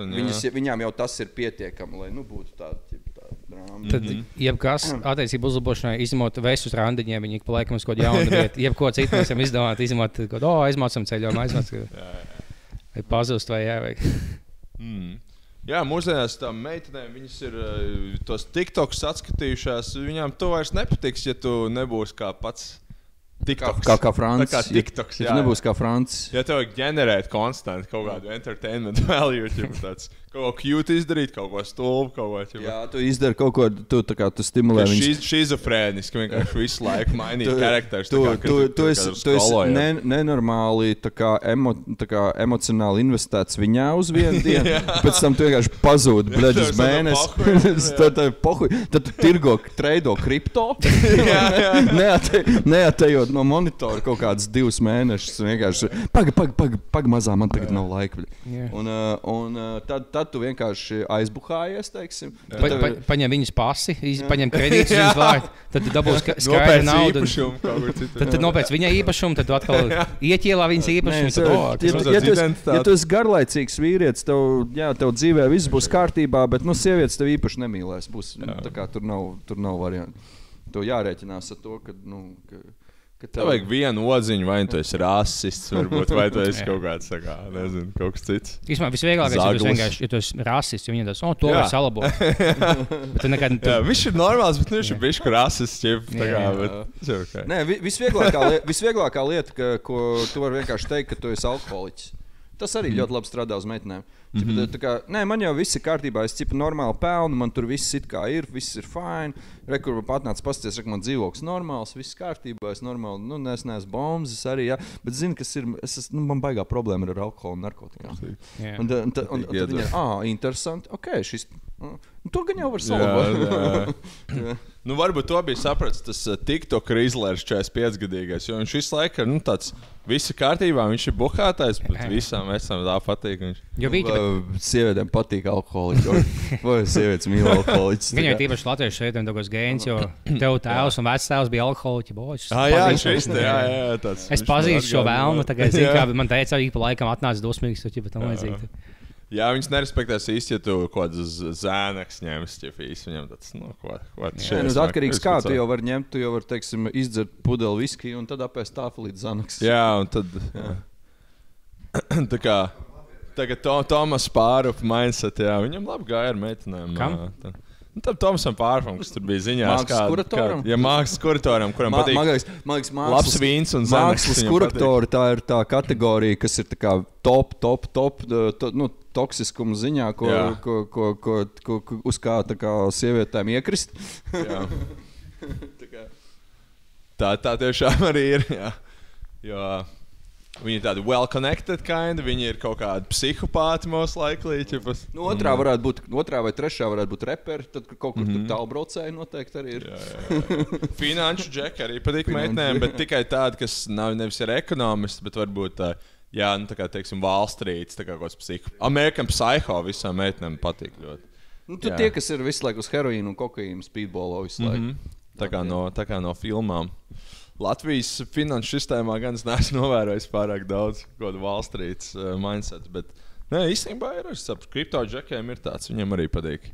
viņām jau tas ir pietiekami, lai būtu tāda drāma. Tad, jebkas attiecību uzlabošanai, izņemot vēstus randiņiem, viņi pa laikam uz kaut jaunu vietu, jebko citu mēs varam izdomāt, izņemot, aizmācam ceļojumu, vai pazust, vai jāvajag. Jā, mūsdienās tām meitenēm, viņas ir tos TikToks atskatījušās, viņām to vairs nepatiks, ja tu nebūsi kā pats TikToks. Kā Francis. Kā TikToks, ja tu nebūsi kā Francis. Ja tev vajag ģenerēt konstanti kaut kādu entertainment value, tāds kaut ko cute izdarīt, kaut ko stulbu, kaut ko. Jā, tu izdari kaut ko, tu stimulē viņus. Šizofrēniski vienkārši visu laiku mainīt karakterus. Tu esi nenormāli emocionāli investēts viņā uz vienu dienu, pēc tam tu vienkārši pazūdi bleģis mēnesi. Tad tu treido kripto, neatejot no monitora kaut kādas 2 mēnešus. Vienkārši pag mazā, man tagad nav laika. Un tad tu vienkārši aizbuhājies, teiksim. Paņem viņas pasi, paņem kredītus uz viņas vārdu, tad tu dabūs skaidru naudu. Tad nopēc viņa īpašumu, tad tu atkal ieķielā viņas īpašumu. Ja tu esi garlaicīgs vīrietis, tev dzīvē viss būs kārtībā, bet sievietes tev īpaši nemīlēs. Tur nav variantu. Tu jārēķinās ar to, ka tev vajag vienu odziņu, vai tu esi rasists, varbūt, vai tu esi kaut kāds, nezinu, kaut kas cits. Īsumā visvieglākais, ja tu esi rasists, jo viņi tās, to var salabot. Viņš ir normāls, bet viņš ir bišķi rasists. Nē, visvieglākā lieta, ko tu vari vienkārši teikt, ka tu esi alkoholiķis. Tas arī ļoti labi strādā uz meitenēm. Man jau viss ir kārtībā, es normāli pelnu, man tur viss viss ir fine. Rekur patnāc pasties, man dzīvoklis normāls, viss kārtībā, es normāli, es neesmu bombas arī, bet zinu, kas ir, man baigā problēma ar alkoholu un narkotikām. Un tad viņi ir, interesanti, šis, to gan jau var salabot. Varbūt to bija sapratis tas TikTok izlērs 45-gadīgais, jo viņš visu laiku ir tāds, visi kārtībā, viņš ir buhātais, bet visām esam tā patīk. Sievietēm patīk alkoholiķi, vai sievietes mīl alkoholiķis. Viņam ir tīpaši latviešu sievietēm tākos gēns, jo tev tēvs un vectēvs bija alkoholiķi. Es pazīstu šo vēlmu, tagad zinu, kā man teica, ik pa laikam atnāca dosmīgs, bet tam vajadzīgi. Jā, viņas nerespektēs īsti, ja tu kaut kāds zēnaks ņems, ja īsti viņam tāds, ko šeit. Atkarīgs kā, tu jau vari ņemt, tu jau vari, teiksim, izdzert pudeli viskiju un tad apēst tāfelīt zanaks. Jā, un tad, tā kā, tagad Tomas Pārup mindset, jā, viņam labi gāja ar meitenēm. Kam? Tam Tomasam Pārupam, kas tur bija ziņās. Mākslas kuratoram? Jā, mākslas kuratoram, kuram patīk labs vīns un zanaks. Mākslas kuratori, tā ir tā kategorija, kas ir tā kā top, toksiskuma ziņā, uz kā sievietēm iekrist. Jā. tā tiešām arī ir, jā. Jo viņi ir tādi well-connected kind, viņi ir kaut kādi psihopāti most likely. Otrā vai trešā varētu būt reperi, tad kaut kur tur tālbraucēji noteikti arī ir. Jā. Finanšu džeki arī patīk meitenēm, bet tikai tādi, kas nevis ir ekonomisti, bet varbūt jā, tā kā, teiksim, Wall Street, tā kā kaut kāds American Psycho visām meitenēm patīk ļoti. Tie, kas ir visu laiku uz heroīnu un kokaīnu speedbolo visu laiku. Tā kā no filmām. Latvijas finanšu sistēmā gan es neesmu novērojis pārāk daudz kādu Wall Street mindset, bet īstenībā ir arī kripto džekiem ir tāds, viņiem arī patīk.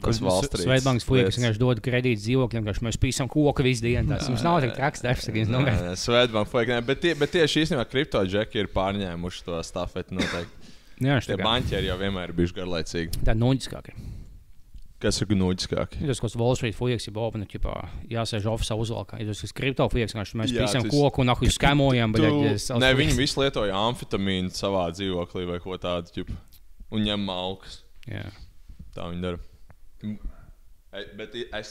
Tas Wall Street. Svetbankas fuja, kas vienkārši dod kredītu dzīvokļiem, ka mēs pīsam koku visu dienu. Tas mums nav tik traks darbs. Svetbankas fuja, bet tieši īstenībā kripto džeki ir pārņēmuši to stafeti noteikti. Jā, tie banķieri jau vienmēr ir bijuši garlaicīgi. Tā noģiskākie. Kas ir noģiskāki? Tas, kas Wall Street fujaks ir bobna, jāsēž ofisā uzvalkā. Tas, kas kripto fujaks, mēs pīsam koku un nahuj skemojam. Nē, viņi visi lietoja amfetamīnu savā dzīvoklī vai ko tādu, un ņem malkas. Jā. Tā viņi dara. Bet es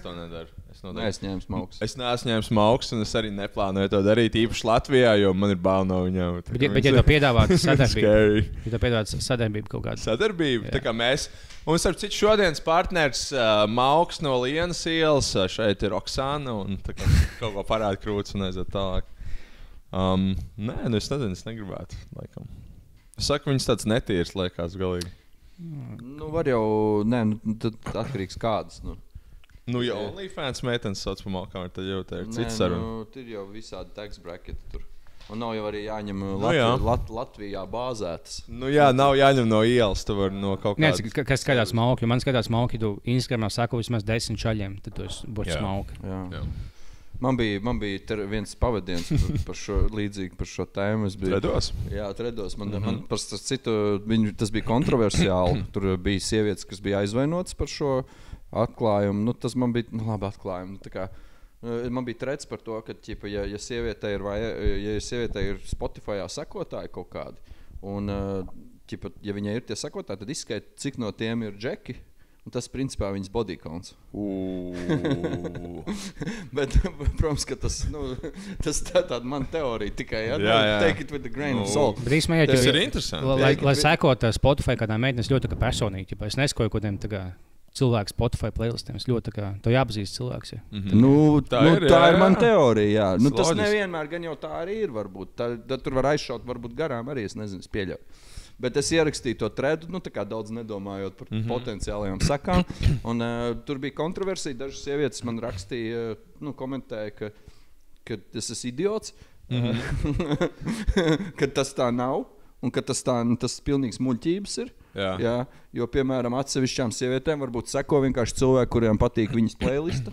to nedaru. Es ņēmu smauks. Es neesmu ņēmis smauks, un es arī neplānoju to darīt īpaši Latvijā, jo man ir bail no viņiem. Bet ja tev piedāvāt sadarbību kaut kādu? Sadarbību? Tā kā mēs... Un, starp citu, šodienas partners Mauks no Lienas ielas, šeit ir Oksana, un tā kā kaut ko parāda krūts un aiziet tālāk. Nē, es nezinu, es negribētu, laikam. Es saku, viņas tāds netīrs, liekas, galīgi. Var jau, tad atkarīgs kādas, ja OnlyFans meitenes sauc par malkām, tad jau tā ir cits saruna. Tur jau visādi tax bracketi tur. Un nav jau arī jāņem Latvijā bāzētas. Nav jāņem no ielas, tu var no kaut kādas. Kas skatās malki? Man skatās malki, tu Instagramā sako vismaz 10 čaļiem, tad tu esi burts malki. Jā. Man bija viens pavadiens līdzīgi par šo tēmu. Tredos? Jā, tredos. Man par citu, tas bija kontroversiāli. Tur bija sievietes, kas bija aizvainotas par šo atklājumu. Tas man bija labi atklājumi. Man bija trets par to, ka, ja sievietei ir Spotifyā sekotāji kaut kādi, un, ja viņai ir tie sekotāji, tad izskaita, cik no tiem ir džeki. Un tas, principā, viņas body counts. Bet, protams, ka tas tāda man teorija tikai, take it with a grain of salt. Bet īsmējot, tas ir interesanti. Lai sekot Spotify kādām meitenes ļoti personīgi, es neskoju kodiem cilvēku Spotify playlistiem. Es ļoti to jāpazīst cilvēks. Tā ir man teorija, jā. Tas nevienmēr gan jau tā arī ir, varbūt. Tad tur var aizšaut, varbūt garām arī, es nezinu, es pieļauju. Bet es ierakstīju to tredu, tā kā daudz nedomājot par potenciālajām sakām. Un tur bija kontroversija. Dažas sievietes man rakstīja, komentēja, ka tas esmu idiots, ka tas tā nav un ka tas pilnīgs muļķības ir. Jā, jo, piemēram, atsevišķām sievietēm varbūt seko vienkārši cilvēki, kuriem patīk viņas playlista.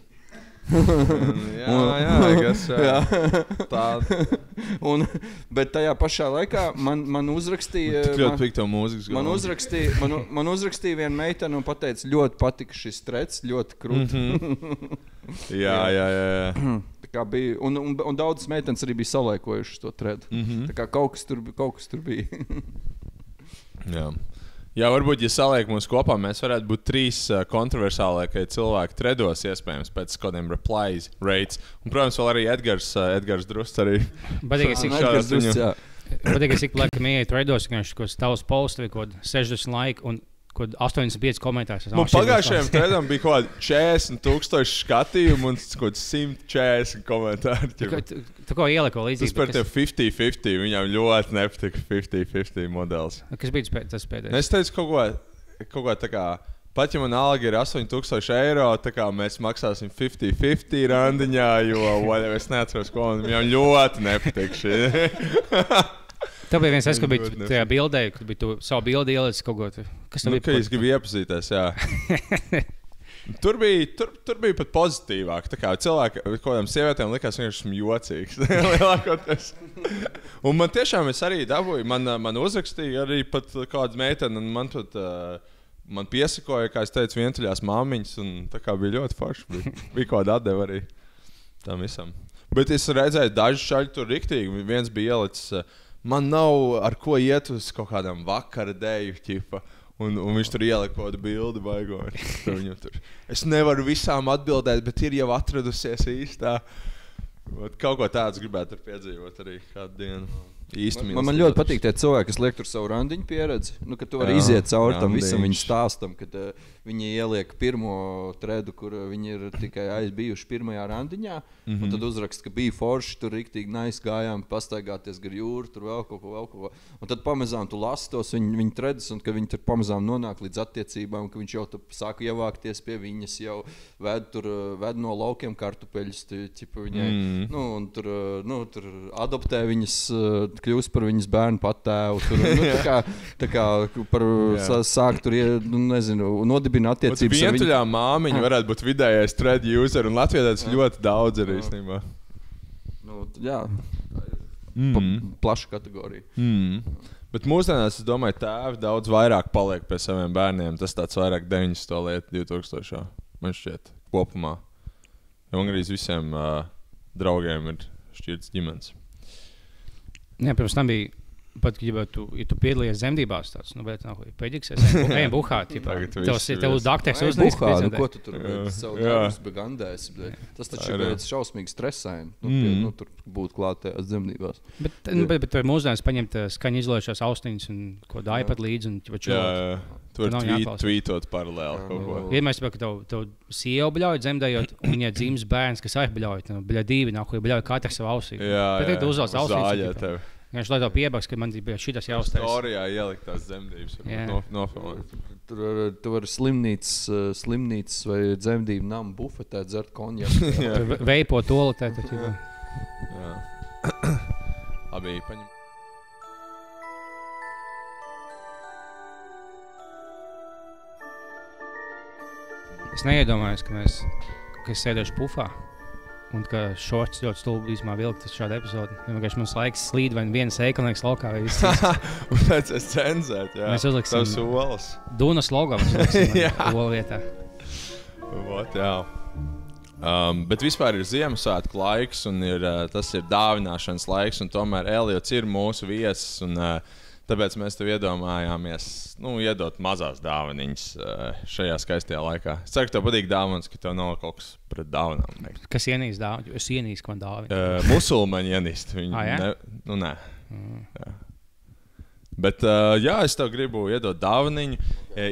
Bet tajā pašā laikā man uzrakstīja man uzrakstīja viena meitene un pateica, ļoti patika šis trets, ļoti krūti. Jā. Tā kā bija, un daudzas meitenes arī bija salaikojušas to tredu. Tā kā kaut kas tur bija. Jā, varbūt, ja saliek mums kopā, mēs varētu būt 3 kontroversālākie cilvēki tredos, iespējams, pēc kādiem replies rates. Un, protams, vēl arī Edgars Drusts arī. Patīk, es ik laikam ieeju tredos, ka tavs posts bija kaut 60 laiki un 85 komentārus. Pagājušajam tredam bija kaut kādi 40,000 skatījumu un kaut 140 komentāri. Tu ko ieliku līdzīgi? Tas par tev 50-50, viņam ļoti nepatika 50-50 modelis. Kas bija tas pēdējais? Es teicu kaut ko tā kā, pat ja man alga ir 8,000 eiro, tā kā mēs maksāsim 50-50 randiņā, jo es neatceros, ko viņam ļoti nepatika šī. Tev bija viens, ka bija tajā bildē, kad bija tu savu bildi ielicis kaut ko. Kas tev bija? Ka es gribu iepazīties, jā. Tur bija pat pozitīvāk. Tā kā cilvēki, kādām sievietēm likās, ka esmu jocīgs. Lielākoties. Un man tiešām es arī dabūju. Man uzrakstīja arī pat kāda meitene, un man pat man piesakoja, kā es teicu, vientuļās māmiņas, un tā kā bija ļoti forši. Bija kāda atdeva arī tam visam. Bet es redzēju, daži šaļi tur riktīgi. Viens bija ielicis, man nav ar ko iet uz kaut kādām vakara dēju, ķipa. Un viņš tur ielika kaut kādu bildi baigoju. Es nevaru visām atbildēt, bet ir jau atradusies īstā. Kaut ko tāds gribētu tur piedzīvot arī kādu dienu. Man ļoti patīk tie cilvēki, kas liek tur savu randiņu pieredzi. Ka tu vari iziet cauri tam visam viņa stāstam, kad viņi ieliek pirmo tredu, kur viņi ir tikai aizbijuši pirmajā randiņā. Un tad uzrakst, ka bija forši, tur riktīgi nice gājām, pastaigāties gar jūru, tur vēl kaut ko. Un tad pamazām tu lasi tos viņa tredus, un ka viņi tur pamazām nonāk līdz attiecībām, ka viņš jau sāka ievākties pie viņas, jau ved no laukiem kartupeļus, viņai, un tur adoptē viņas, kļūst par viņas bērnu patēvu. Tā kā sāk tur, nodibina attiecības. Vientuļā māmiņa varētu būt vidējais thread user, un Latvijā tas ļoti daudz ir īstenībā. Jā, plaša kategorija. Bet mūsdienās, es domāju, tēvi daudz vairāk paliek pie saviem bērniem. Tas tāds vairāk 90. lieta 2000. Man šķiet, kopumā. Jo man arī visiem draugiem ir šķirts ģimenes. Jā, pirms tam bija pat, ja tu piedalījies zemdībās, tāds, bet nav peģiks, ejam buhāt, tev dakters uznīst. Ko tu tur savu darbus begandēs? Tas taču ir šausmīgi stresaini, tur būt klāt tajās zemdībās. Bet mūsdienas paņemt skaņu izlaišās austiņas un ko iPad līdzi un čulot. Tu vari tvītot paralēli kaut ko. Iedomājies, ka tev sieva bļauj dzemdējot, un viņai dzims bērns, kas arī bļauj. Bļauj divi, bļauj katrs savu ausī. Bet tu uzlauc ausīs. Viņš lai tev piebaks, ka man bija šitas jāuztais. Storijā ielikt tās zemdības. Nofilmēt. Tu vari slimnīcas vai dzemdību namu bufetē dzert konjaku. Veipo toaletē. Jā. Labi, paņem. Es neiedomājos, ka es sēdēšu pufā un ka šorts ļoti stulbi īsumā vilkt uz šādu epizodi. Vienkārši mums laiks slīd vai viens eikalnieks laukā vai viss. Un pēc es cenzēt, jā. Mēs uzliksim tavs olas. Dunas logo mēs uzliksim olu vietā. Jā. Bet vispār ir Ziemassvētku laiks un tas ir dāvināšanas laiks, un tomēr Eliots ir mūsu viesis. Un, tāpēc mēs tev iedomājāmies iedot mazās dāvaniņas šajā skaistajā laikā. Es ceru, ka tev patīk dāvanas, ka tev nav kaut kas pret dāvanām. Kas ienīst dāvanu? Es ienīstu, ko dāvanu. Musulmaņi ienīst. Jā? Nē. Jā. Bet es tev gribu iedot dāvaniņu.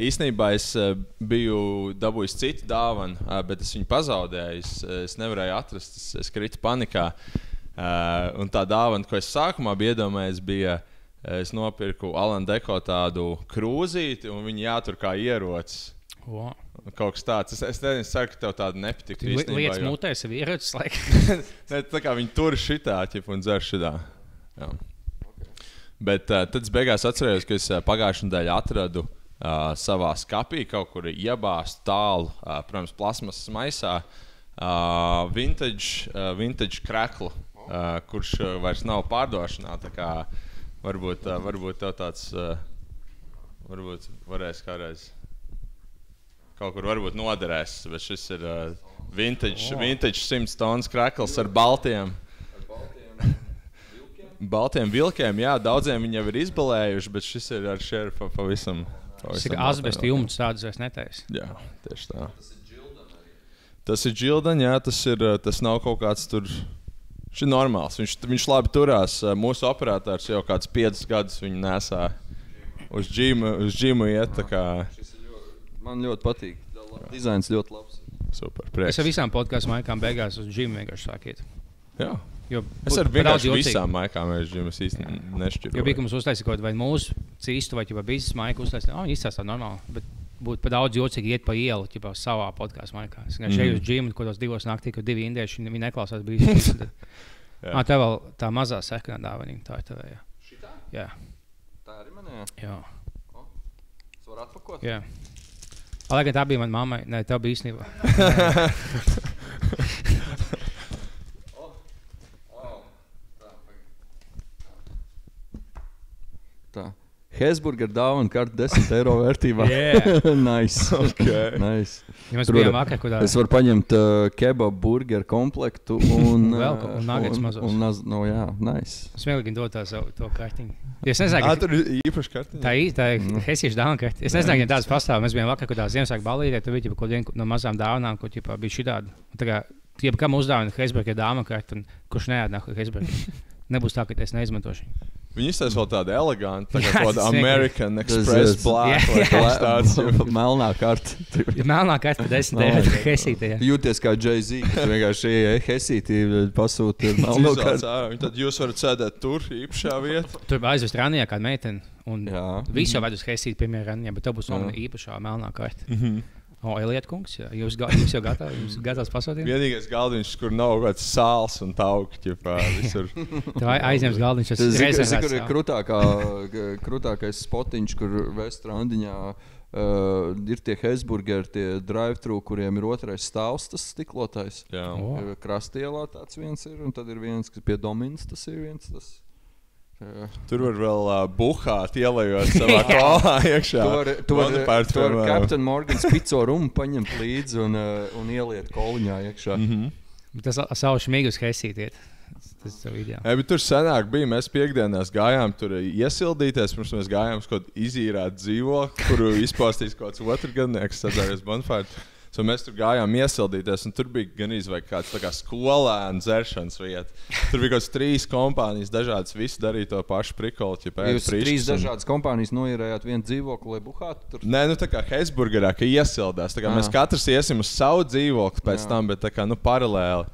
Īstenībā es biju dabūjis citu dāvanu, bet es viņu pazaudēju. Es nevarēju atrast, es kritu panikā. Un tā dāvana, ko es sākumā biju iedomājies, bija... Es nopirku Alan Deko tādu krūzīti, un viņi jātur kā ierocis. Wow. Kaut kas tāds. Es ceru, ka tev tāda nepatīk. Lietas mutē sev ierocis, laikam. Tā kā viņi tur šitā, un dzer šitā. Jā. Bet tad es beigās atcerējos, ka es pagājušajā nedēļā atradu savā skapī kaut kur iebāzt tālu, protams, plasmasas maisā, vintage kreklu, kurš vairs nav pārdošanā. Tā kā varbūt tev tāds, varbūt varēs kādreiz kaut kur varbūt noderēs, bet šis ir vintage 100 tonnas krekls ar baltiem vilkiem. Jā, daudziem viņi jau ir izbalējuši, bet šis ir ar šerifu pavisam. Tas ir asbestu jumts, tādus vairs netaisa. Jā, tieši tā. Tas ir Džildan, jā, tas nav kaut kāds tur... Viņš ir normāls. Viņš labi turās. Mūsu operators jau kāds 5 gadus viņu nesā uz džimu iet. Tā kā... Man ļoti patīk. Dizains ļoti labs. Super, prieks. Es ar visām podcastu maikām beigās uz džimu vienkārši sākiet. Jā. Es ar vienkārši visām maikām uz džimu īsti nešķiroju. Jo bija, ka mums uztaisīja kaut vai mūsu cīstu vai biznesa maiku uztaisīja. Izstāstā normāli, bet būtu pa daudz jocīgi iet pa ielu savā podcastu maikā. Es vienkārši eju uz džimu, ko tos 2 naktī, kad 2 indieši, viņi neklausās brīdī. Tev vēl tā mazā sekundā dāvanība, tā ir tavējā. Jā. Tā arī manējā? Jā. Es varu atpakot? Jā. Lai gan tā bija mana mammai. Nē, tā bija īstenībā. Tā. Hesburger dāvana karta 10 eiro vērtībā. Nice. Okay. Nice. Ja mēs bijām vakar, kur es varu paņemt kebab burgeru komplektu un... un nuggets mazos. Jā, nice. Smieklīgi dot to kartiņu. Es nezinu, tur ir īpaši kartiņa. Tā ir hesiešu dāvana kartiņa. Es nezinu, ja tādas pastāv. Mēs bijām vakar, kur tās Ziemassvētku balītē, tur bija kaut viena no mazām dāvanām, kur bija šitādi. Tā kā kam uzdāvina Hesburger dāvana kartu, kurš neēd Hesburger. Nebūs tā, ka es neizmantošu. Viņi iztaisa vēl tādu elegantu, tādu American Express black. Melnā karta. Melnā karta 10 eiro hesītē. Jūties kā Jay-Z, ka vienkārši hesītī pasūta melno kartu. Tad jūs varat sēdēt tur, īpašā vietā. Tur aizvest ranijā kādu meiteni. Un visi jau ved uz hesīti pirmajā ranijā, bet tev būs īpašā melnā karta. Eliet kungs, jūs jau gatavi, jums gatavs pasūtīt? Vienīgais galdiņš, kur nav kaut kāds sāls un tauki, visur. Tā aizņems galdiņš, tas ir krūtākais spotiņš, kur Vestrandiņā ir tie Hesburgeri, tie drive-thru, kuriem ir otrais stāvs, tas stiklotais. Krastielā tāds viens ir, un tad ir viens, kas pie Domins, tas ir viens, tas... Tur var vēl buhāt, ielējot savā kolā iekšā. Tu var Captain Morgan's pizzo rumu paņemt līdzi un ieliet koliņā iekšā. Tas savu šmīgus hesītiet. Tas ir savu ideāli. Bet tur senāk bija, mēs piekdienās gājām tur iesildīties, pirms mēs gājām kaut izīrāt dzīvokli, kuru izpostīs kaut kāds otrgadnieks, sadzāries bonfire. So mēs tur gājām iesildīties, un tur bija gan izvajag kāds tā kā skolēnu dzeršanas vieta. Tur bija kaut kāds 3 kompānijas dažādas, visi darīja to pašu prikolu. Jūs 3 dažādas kompānijas noīrējāt vienu dzīvokli, lai buhātu tur? Nē, tā kā Hesburgerā, ka iesildās. Tā kā mēs katrs iesim uz savu dzīvokli pēc tam, bet tā kā, paralēli.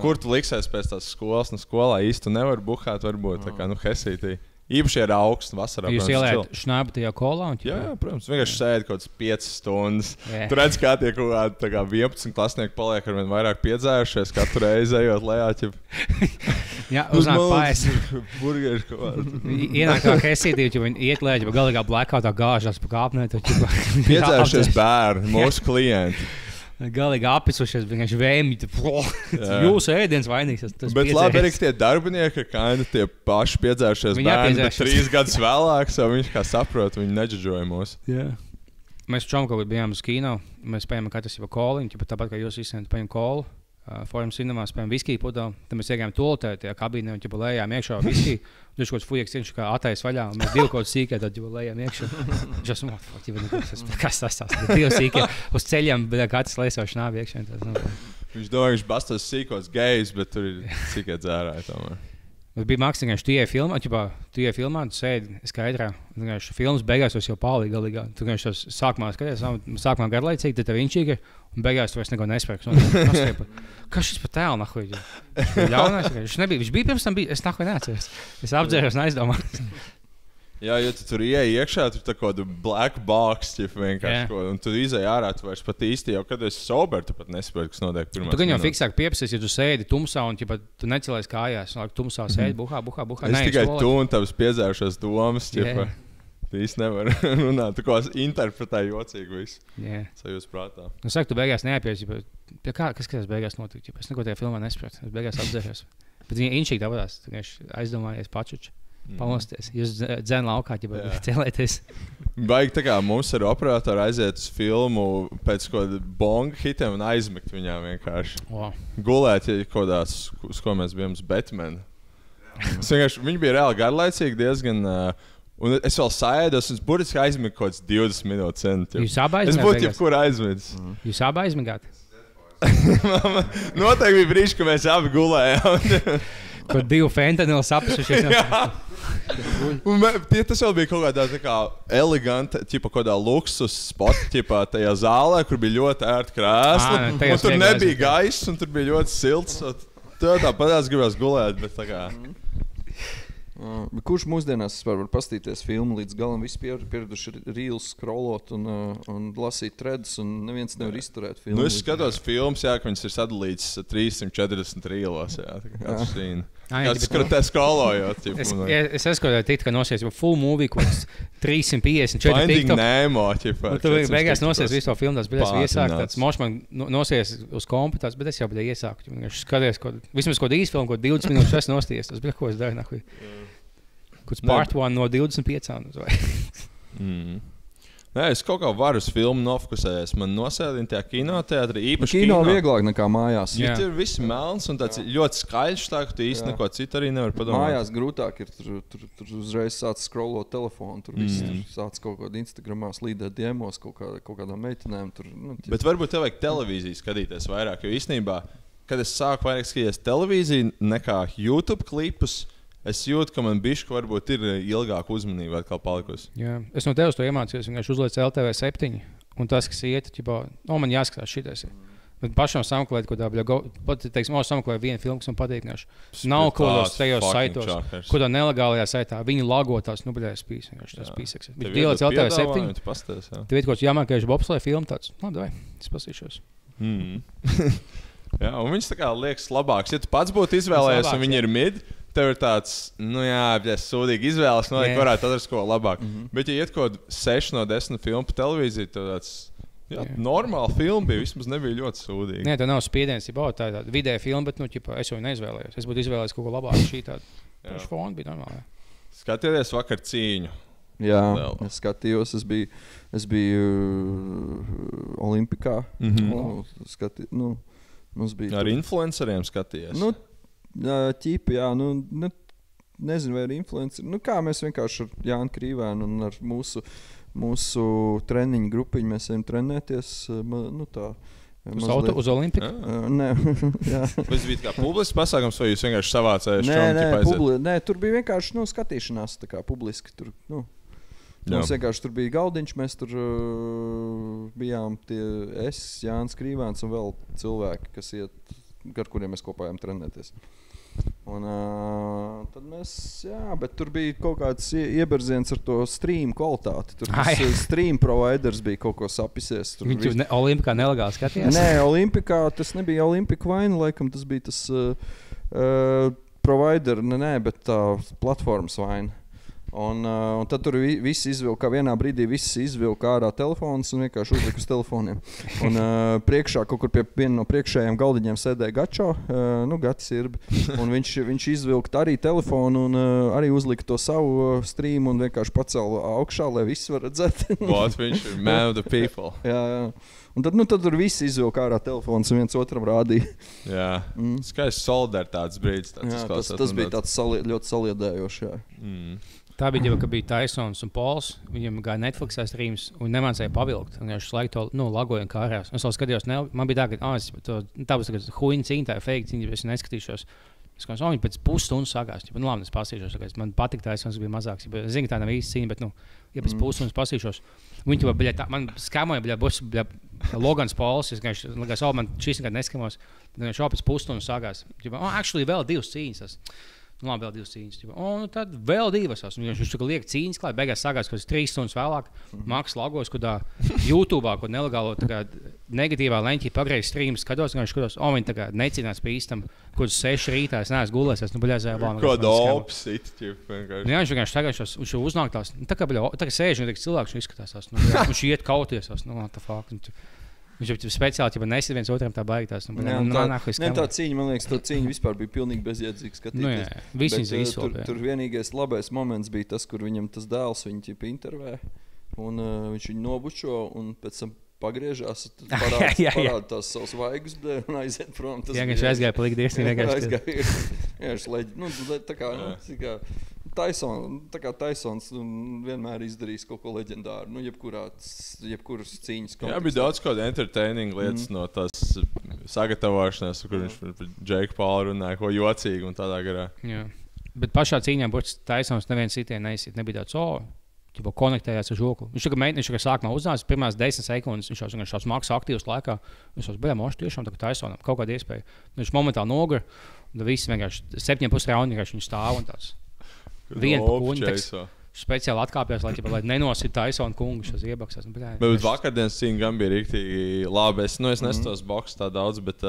Kur tu liksies pēc tās skolas? Skolā īsti nevar buhāt, varbūt tā kā, Hesītī. Īpaši ir augsts vasarā. Jūs ieliet šnabu tajā kolā? Jā, protams. Vienkārši sēdi kaut kāds 5 stundas. Tur redz, kā tie kaut kādi 11 klasnieki paliek ar vien vairāk piedzērušies katru reizi ejot lejā. Jā, uznāk paēst. Burgeri kaut kādi. Ienāk kā Hesītī, jo viņi iet lejā, jo galīgā blackoutā gāžās pa kāpnēt. Piedzērušies bērni, mūsu klienti. Galīgi apisušies, vienkārši vēmīgi. Jūsu ēdiens vainīgs. Bet labi, arī tie darbinieki ir tie paši piedzērušies bērni, bet 3 gadus vēlāk, viņi kā saprot, viņi neģeģoja mūs. Mēs čom kaut kad bijām uz kino, mēs paņēmām katrs jau koliņu, tāpat kā jūs visiem paņem kolu. Forum cinemās paņēmām viskiju pudeli, tad mēs iegājām tolotē tajā kabīnē un lējām iekšā viskiju. Tur kaut kāds fujeks viņš kā atais vaļā, un mēs 2 kaut sīkē tad lējām iekšā. Viņš esmu, kas tas tās? 2 sīkē uz ceļiem, bet katrs lēsoši nāvi iekšā. Viņš domā, viņš bastos sīkos gejs, bet tur ir sīkē dzērāji tomēr. Tas bija mākslinieks, tu filmā, tu sēdi skaidrā. Filmas beigās jau pārlīgi galīgā. Tu sākumā skaties, sākumā garlaicīgi, tad viņš ir, un beigās tu vairs neko nespēks. Kas šis pa tēlu nahuj? Viņš bija pirms tam, es nahuj neatceros. Es apdzēros un aizdomājos. Jā, ja tu tur ieej iekšā, tur tā kādu black box, vienkārši ko, un tu izēj ārā, tu vairs pat īsti jau, kad esi sober, tu pat nesaproti, kas notiek pirmās minūtes. Tu gan jau fiksāk piepasies, ja tu sēdi tumsā un tu necelies kājās, un tumsā sēdi, buhā. Es tikai tu un tavas piedzērušās domas, tu īsti nevar runāt, tu kā interpretēji jocīgi visu. Sajūs prātā. Nu, saka, tu beigās neapjēsi, kas beigās notika? Es neko tajā filmā nesapratu, es beigās apdzēros. Bet viņa inšīgi tāpatās, tu aizdomājies pačuči. Pamosties. Jūs dzēn laukā, ja celēties. Baigi tā kā mums ar operatoru aiziet uz filmu pēc kaut kāda bonga hitiem un aizmigt viņā vienkārši. Gulēt, ja kodās, uz ko mēs bijām uz Batman. Viņi bija reāli garlaicīgi diezgan. Un es vēl sēdos, un es burtiski aizmigu kaut kāds 20 minūtes. Jūs abi aizmigāt? Es būtu jebkur aizmigs. Jūs abi aizmigāt? Noteikti bija brīži, ka mēs abi gulējām. Kur 2 fentanilu sapisušies. Tas jau bija kaut kādā tā kā eleganta, kaut kādā luksus spota, tajā zālē, kur bija ļoti ērti krēsli. Un tur nebija gaiss, un tur bija ļoti silts. Tāpatās gribējās gulēt, bet tā kā... Kurš mūsdienās var pastīties filmu līdz galam? Visi pieraduši reels scrollot un lasīt threads, un neviens nevar izturēt filmu. Nu, es skatos filmas, jā, ka viņas ir sadalītas 340 reelos, jā, tā kā kāds šīna. Kāds skatē scrollojot. Es skatos, ka nosies full movie, kaut kas 350, 4 Finding Nemo, ķipā. Tu beigās nosies visu to filmu, tās bija iesākt, tāds mošs man nosies uz komputās, bet es jau biju iesākt. Es skaties, vismaz kaut īsti filmu, kaut 20 minūtes es nosties, tas bija, ko es daru, nahuj. Kāds part 1 no 25. Nē, es kaut kā varu uz filmu nofokusējies. Man nosēdina tajā kinoteātrī, īpaši kino vieglāk nekā mājās. Ja tur viss melns un tāds ļoti skaļš, tā, ka tu īsti neko citu arī nevar padomāt. Mājās grūtāk ir, tur uzreiz sāc scrollot telefonu, tur viss sāc kaut kādā Instagramā slīdēt diemos, kaut kādām meitenēm. Tur, Bet varbūt tev vajag televīziju skatīties vairāk, jo īstenībā, kad es sāku vairāk skatīties televīziju nekā YouTube klipus, es jūtu, ka man bišķi varbūt ir ilgāka uzmanība atkal palikusi. Jā. Es no tevis to iemācījos, vienkārši uzliec LTV 7, un tas, kas iet, ķipā, man jāskatās šitais. Bet pašam sameklēt, ko tā bļa, pat, teiksim, sameklēt vienu filmu, kas man patīk, nav kaut kādos tajos saitos, kaut kā nelegālajā saitā, viņi lagotās, es pīs, vienkārši tas pīseks. Bet ieliec LTV 7, tev ir kaut kāds jāmākējuši bobslē filmu tāds, davai, es pasīšos. Jā, un viņš tā kā liekas labāks. Ja tu pats būtu izvēlējies, un viņi ir mid, tev ir tāds, sūdīgi izvēles, varētu atrast ko labāk. Bet, ja iet kaut 6 no 10 filmu pa televīziju, tad tāds normāla filma bija, vismaz nebija ļoti sūdīgi. Nē, tev nav spiediens, ja tā ir tāda vidēja filma, bet, es jau neizvēlējos. Es būtu izvēlējies kaut ko labāku, šī tāda paša fona bija normāla. Skatieties vakar cīņu. Jā, es skatījos, es biju Olimpikā. Ar influenceriem skatījies? Ķipi, jā, nezinu, vai ar influenceri. Kā mēs vienkārši ar Jānu Krīvēnu un ar mūsu treniņu grupiņu mēs ejam trenēties, tā. Uz Olimpiku? Nē, jā. Tas bija kā publisks pasākums, vai jūs vienkārši savācējāt? Nē, tur bija vienkārši, skatīšanās tā kā publiski, tur, Mums vienkārši tur bija galdiņš, mēs tur bijām es, Jānis Krīvēns un vēl cilvēki, kas iet, ar kuriem mēs kopā ejam trenēties. Un tad mēs, bet tur bija kaut kāds ieberziens ar to stream kvalitāti. Tur stream providers bija kaut ko sapisies. Viņš Olimpikā nelegāli skatījās? Nē, Olimpikā, tas nebija Olimpika vaina, laikam tas bija tas provider, bet tā platformas vaina. Un tad tur visi izvilka, vienā brīdī visi izvilka ārā telefonus un vienkārši uzlika uz telefoniem. Un priekšā, kaut kur pie viena no priekšējiem galdiņiem sēdēja Gačo, Gatis Irbi, un viņš izvilka arī telefonu un arī uzlika to savu streamu un vienkārši pacēla augšā, lai visi var redzēt. Viņš ir man of the people. Jā. Un tad tur visi izvilka ārā telefonus un viens otram rādīja. Jā, skaists solidaritātes brīdis. Tas bija tāds ļoti saliedējošs, jā. Tā bija jau, ka bija Tysons un Pols. Viņam gāja Netflixā streams un nemācēja pavilkt. Viņš laiku to lagoja un kārējās. Es vēl skatījos, man bija tā, ka tā būs huīņa cīņa, tā ir fake cīņa, es neskatīšos. Es kā viņi pēc pusstundas sākās. Labi, es pasīšos. Man patīk Tysons, bija mazāks. Es zinu, ka tā nav īsta cīņa, bet, ja pēc pusstundas pasīšos. Viņi jau, man skamoja, Logans Pols. Es likās, man šīs nekad neskamos. Bet viņš jau pēc pusstundas sākās. Actually, vēl 2 cīņas. Labi, vēl 2 cīņas. Tad vēl 2. Viņš liek cīņas klāt. Beigās sākās, kad 3 stundas vēlāk Maks lagos, kad YouTube, kad nelegālo negatīvā leņķī pagreiz streamu skatos. Viņš skatos, viņi tā kā necīnās pie īstam, kad 6 rītā es neesmu gulēsies. Bļazēja bāna. Kāda opsit, vienkārši. Jā, viņš vienkārši tagad viņš uznāk tās. Tā kā sēž un cilvēks izskatās. Viņš iet kauties. Viņš jau speciāli nesit viens otram tā baigtās. Tā cīņa, man liekas, tā cīņa vispār bija pilnīgi bezjēdzīga skatīties. Tur vienīgais labais moments bija tas, kur viņam tas dēls viņu intervē. Un viņš viņu nobučo un pēc tam pagriežās, parāda tās savas vaigas un aiziet prom. Viņš aizgāja palīgi dievsnī. Tysons vienmēr izdarīs kaut ko leģendāru. Jebkuras cīņas. Jā, bija daudz kāda entertaining lietas no tās sagatavošanās, kur viņš par Jake Paulu runāja, ko jocīgi un tādā garā. Jā. Bet pašā cīņā Tysons neviens sitienu neizsit. Nebija tāds, konektējās ar žokli. Viņš tikai sākumā uznāca, pirmās 10 sekundes, viņš jau šās maksas aktīvas laikā. Viņš jau bija moši tiešām tā kā Tysonam kaut kāda iespēja. Viņš momentāli nogur, un viss vienkārši 7,5 raundi viņš stāv un tāds. vienu kuņu. Speciāli atkāpjas, lai nenosita Taisona kungu šos iebaksās. Bet vakardienas cīņa gan bija rīktīgi labi. Es nestos boks tā daudz, bet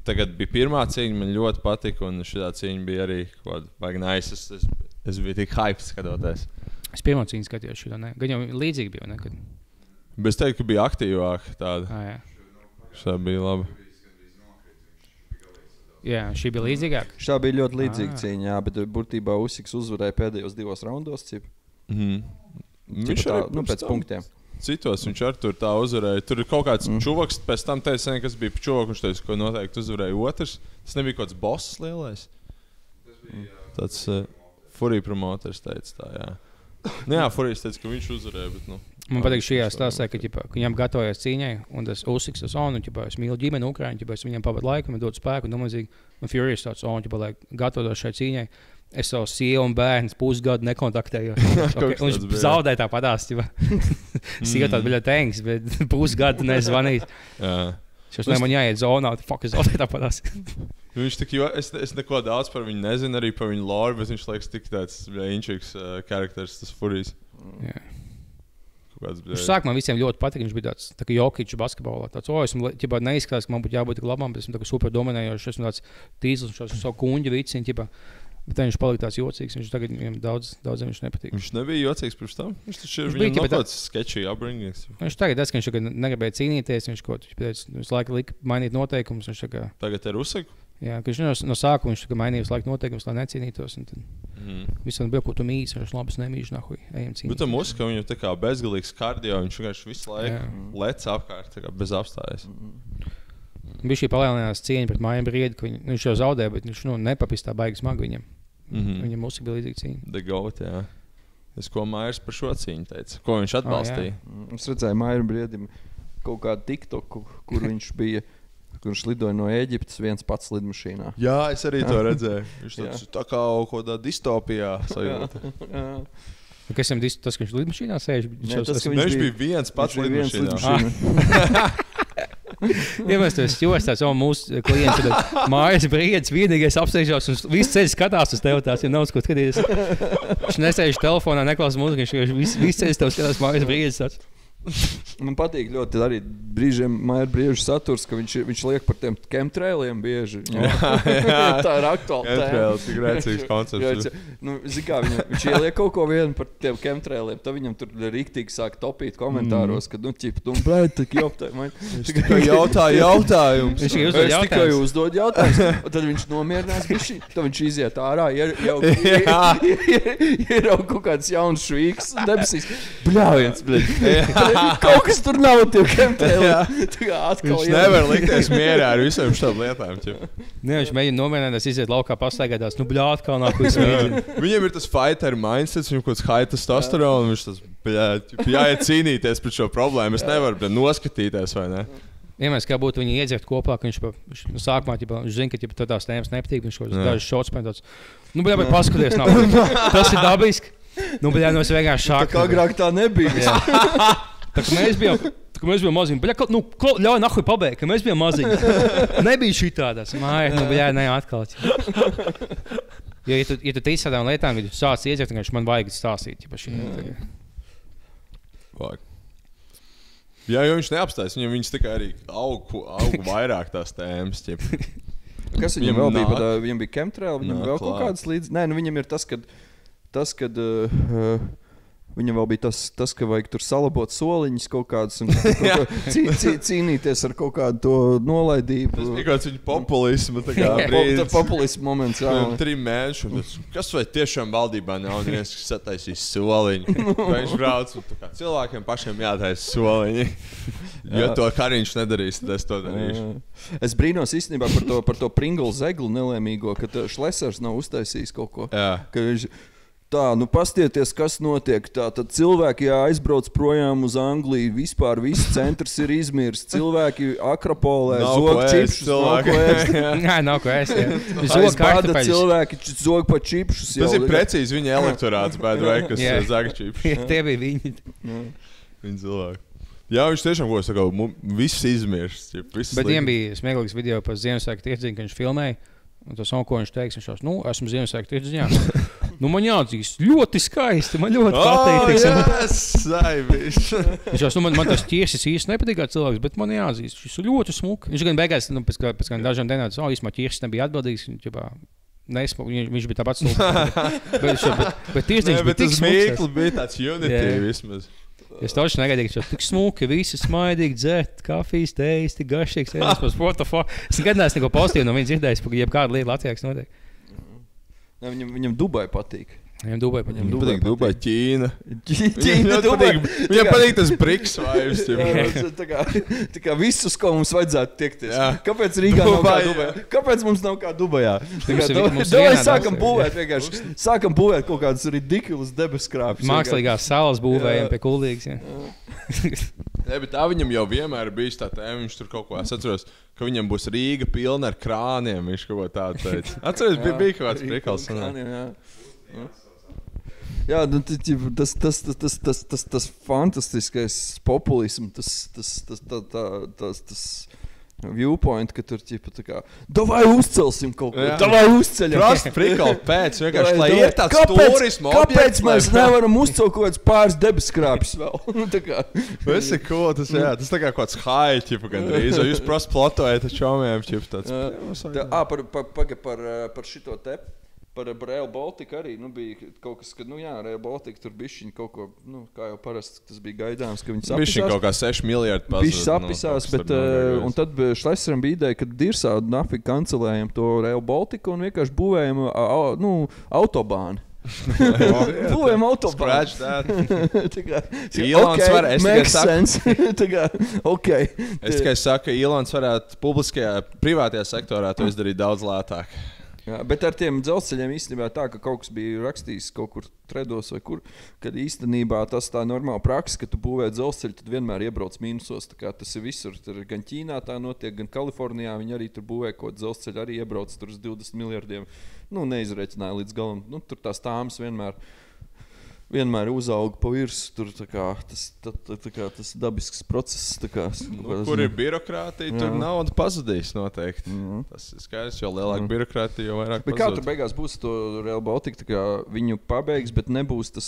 tagad bija pirmā cīņa, man ļoti patika, un šitā cīņa bija arī kaut kāda nice. Es biju tik hype skatoties. Es pirmo cīņu skatījos šitā, ne? Gan jau līdzīgi bija, nekad. Bet es teiktu, ka bija aktīvāk tāda. Jā. Šitā bija labi. Jā, šī bija līdzīgāka. Šā bija ļoti līdzīga cīņa, jā, bet būtībā Usiks uzvarēja pēdējos 2 raundos. Viņš arī pēc punktiem. Citos viņš arī tur tā uzvarēja. Tur ir kaut kāds čuvaks, pēc tam teica, kas bija čuvaks, viņš teica, ko noteikti uzvarēja otrs. Tas nebija kaut kāds boss lielais. Tāds Furija promoters teica tā, jā. Jā, Furijas teica, ka viņš uzvarēja, bet Man patīk šajā stāstā, ka viņam gatavojas cīņai, un tas Usiks tas es mīlu ģimeni Ukraiņu, es viņam pavadu laiku, man dod spēku, un domāzīgi, man Furious tāds lai gatavotos šai cīņai, es savu sievu un bērnu pusgadu nekontaktēju. Okay, un viņš zaudēja tā padās, sieva tāda bija tanks, bet pusgadu nezvanīt. Šos man jāiet zonā, fuck, es zaudēju tā padās. Viņš tik, es neko daudz par viņu nezinu, arī par viņu lore, bet viņš liekas tik tāds inčīgs karakters, tas Furijas. Viņš sākumā visiem ļoti patika, viņš bija tāds tā kā Jokičs basketbolā. Es neizskatās, ka man būtu jābūt tik labam, bet esmu super dominējošs, esmu tāds tīsls un savu kuņģu viciņu, bet viņš palika tāds jocīgs, viņš tagad viņam daudziem viņš nepatīk. Viņš nebija jocīgs pirms tam? Viņš taču viņam nav tāds sketchy upbringings. Viņš tagad, ka viņš negribēja cīnīties, viņš laiku lika mainīt noteikumus. Tagad ir Usiku? Jā, ka viņš no sākuma viņš mainīja laiku noteikumus, lai necīnītos. Visam bija, ko tu mīsi, viņš labas nemīži, nahuj, ejam cīnīties. Bet tam Usika, viņam tā kā bezgalīgs kardio, viņš vienkārši visu laiku lec apkārt, tā kā bez apstājas. Bija šī palielinājās cīņa pret Mājiem Briedi, ka viņš jau zaudēja, bet viņš nepapistā baigi smagi viņam. Viņam Usika bija līdzīga cīņa. The Goat, jā. Es ko Mājers par šo cīņu teica? Ko viņš atbalstīja? Es redzēju Mājiem Briedim kaut kādu TikToku, kur viņš bija. Kurš lidoja no Ēģiptes viens pats lidmašīnā. Jā, es arī to redzēju. Viņš tāds tā kā kaut kādā distopijā sajūta. Kas viņam tas, ka viņš lidmašīnā sēž? Viņš bija viens pats lidmašīnā. Iemestos ķostās, mūsu klients Mājas Briedis vienīgais apsteigšās un visu ceļu skatās uz tev tās, ja nav ko skatīties. Viņš nesēž telefonā, neklās mūziku, viņš visu ceļu tev skatās Mājas Briedis tāds. Man patīk ļoti arī brīžiem Maija Brieža saturs, ka viņš liek par tiem chemtrailiem bieži. Tā ir aktuāla tēma. Chemtrails ir grēcīgs koncepts. Viņš ieliek kaut ko vienu par tiem chemtrailiem, tad viņam tur rīktīgi sāk topīt komentāros, ka tik joptāji. Viņš tikai jautā jautājums. Es tikai uzdod jautājumus. Tad viņš nomierinās bišķi, tad viņš iziet ārā, ieraug kaut kāds jauns švīks debesīs. Bļāviens, kaut kas tur nav tie chemtraili. Viņš nevar likties mierā ar visiem šiem lietām. Viņš mēģina nomierināt, iziet laukā pastaigādās. Atkal nāk, ko es mēģinu. Viņam ir tas fighter mindsets, viņam kaut kāds high testosterone, viņš tas, jāiet cīnīties pret šo problēmu. Es nevaru noskatīties, vai ne? Vienmēr kā būtu viņi iedzert kopā, ka viņš sākumā viņš zina, ka tās tēmas nepatīk, viņš kaut kāds dažs šots pēc tāds. Bet paskaties, tas ir dabiski. Es vienkārši šāku. Tā kā agrāk tā nebija. Tā kā mēs bijām maziņi. Ļauj nahuj pabeigt, ka mēs bijām maziņi. Nebija šitādās. Māja, ne atklāt. Jo, ja tu tīsi tādām lietām, kad tu sāc iedzert, man vajag stāstīt. Jā, jo viņš neapstājas. Viņas tikai arī aug vairāk tās tēmas. Kas viņam vēl bija? Viņam bija chemtrail, viņam vēl kaut kādas līdz... Nē, viņam ir tas, kad viņam vēl bija tas, ka vajag tur salabot soliņus kaut kādus un cīnīties ar kaut kādu to nolaidību. Tas bija kāds viņa populisma brīdis. Populisma moments, jā. 3 mēnešu. Kas vai tiešām valdībā nav neviens, kas sataisīs soliņu? Vai viņš brauc un cilvēkiem pašiem jātaisa soliņi? Ja to Kariņš nedarīs, tad es to darīšu. Es brīnos īstenībā par to Pringles zeglu nelēmīgo, ka Šlesers nav uztaisījis kaut ko. Jā. Ka viņš... Tā, pastieties, kas notiek. Tā, tad cilvēki aizbrauc projām uz Angliju. Vispār viss centrs ir izmirsts. Cilvēki Akropolē zog čipšus. Nav ko ēst. Aizbāda cilvēki zog pa čipšus. Tas ir precīzi viņa elektorāts, kas zag čipšus. Tie bija viņi. Viņi cilvēki. Jā, viņš tiešām ko saka, viss izmirsts. Bet viņam bija smieklīgs video par Ziemassvētku tirdziņu, ka viņš filmēja. Un tas, ko viņš teiks, viņš esmu Ziemassvētku tirdziņā. Nu, man jāatzīst, ļoti skaisti, man ļoti patīk. Viņš jau, man tas ķirsis īsti nepatīk kā cilvēks, bet man jāatzīst, šis ir ļoti smuki. Viņš gan beigās, pēc dažām dienām, īstumā ķirsis nebija atbildīgs, viņš bija tāpat stulbs. Bet tiesnieks bija tik smuks. Mīkli bija tāds unity vismaz. Es taču negaidīju, ka viņš tik smuki, visi smaidīgi, dzert, kafijas, tējas, tik garšīgs. Es gadinājos neko pozitīvu no viņa dzirdējis, ka jebkāda lieta Latvijā notiek. Viņam Dubai patīk. Viņam Dubai patīk. Dubai, Ķīna. Dubai. Viņam patīk tas briks vibes. Tā kā visus, ko mums vajadzētu tiekties. Kāpēc Rīgā nav kā Dubajā? Kāpēc mums nav kā Dubajā? Sākam būvēt vienkārši. Sākam būvēt kaut kādas ridiculous debeskrāpes. Mākslīgās salas būvējam pie Kuldīgas. Ne, bet tā viņam jau vienmēr ir bijis tā tēma. Viņš tur kaut ko, es atceros, ka viņam būs Rīga pilna ar krāniem. Viņš kaut ko tādu teica. Atceros, bija kaut kāds prikals. Jā, tas fantastiskais populisms, tas viewpoint, ka tur tā kā davai uzcelsim kaut ko, davai uzceļam. Prosti prikali pēc, vienkārši, lai ir tāds turismu objekts. Kāpēc mēs nevaram uzcelt kaut kāds pāris debeskrāpes vēl? Tas ir cool, tas tā kā kaut kāds high, gandrīz, jo jūs prosti plotojat ar čomiem, tāds. Par šito te. Par Rail Baltica arī bija kaut kas, ka, Rail Baltica tur bišķiņ kaut ko, kā jau parasti tas bija gaidāms, ka viņi sapisās. Bišķiņ kaut kā 6 miljardi pazud. Bišķi sapisās, bet, un tad Šleseram bija ideja, ka dirsā nafīgi kancelējam to Rail Baltica un vienkārši būvējam, autobāni. Būvējam autobāni. Ilons var, es tikai saku, Ilons varētu publiskajā, privātajā sektorā to izdarīt daudz lētāk. Jā, bet ar tiem dzelzceļiem īstenībā tā, ka kaut kas bija rakstījis kaut kur tredos vai kur, kad īstenībā tas tā normāla praksa, ka tu būvē dzelzceļu, tad vienmēr iebrauc mīnusos. Tā kā tas ir visur. Tur gan Ķīnā tā notiek, gan Kalifornijā viņi arī tur būvē kaut dzelzceļu, arī iebrauc tur uz 20 miljardiem. Neizreķināja līdz galam. Tur tās tāmas vienmēr uzauga pa virsu. Tur tas dabisks process. Kur ir birokrātija, tur nauda pazudīs noteikti. Tas ir skaidrs, jo lielāka birokrātija, jo vairāk pazudīs. Kā tur beigās būs to Rail Baltica, viņu pabeigs, bet nebūs tas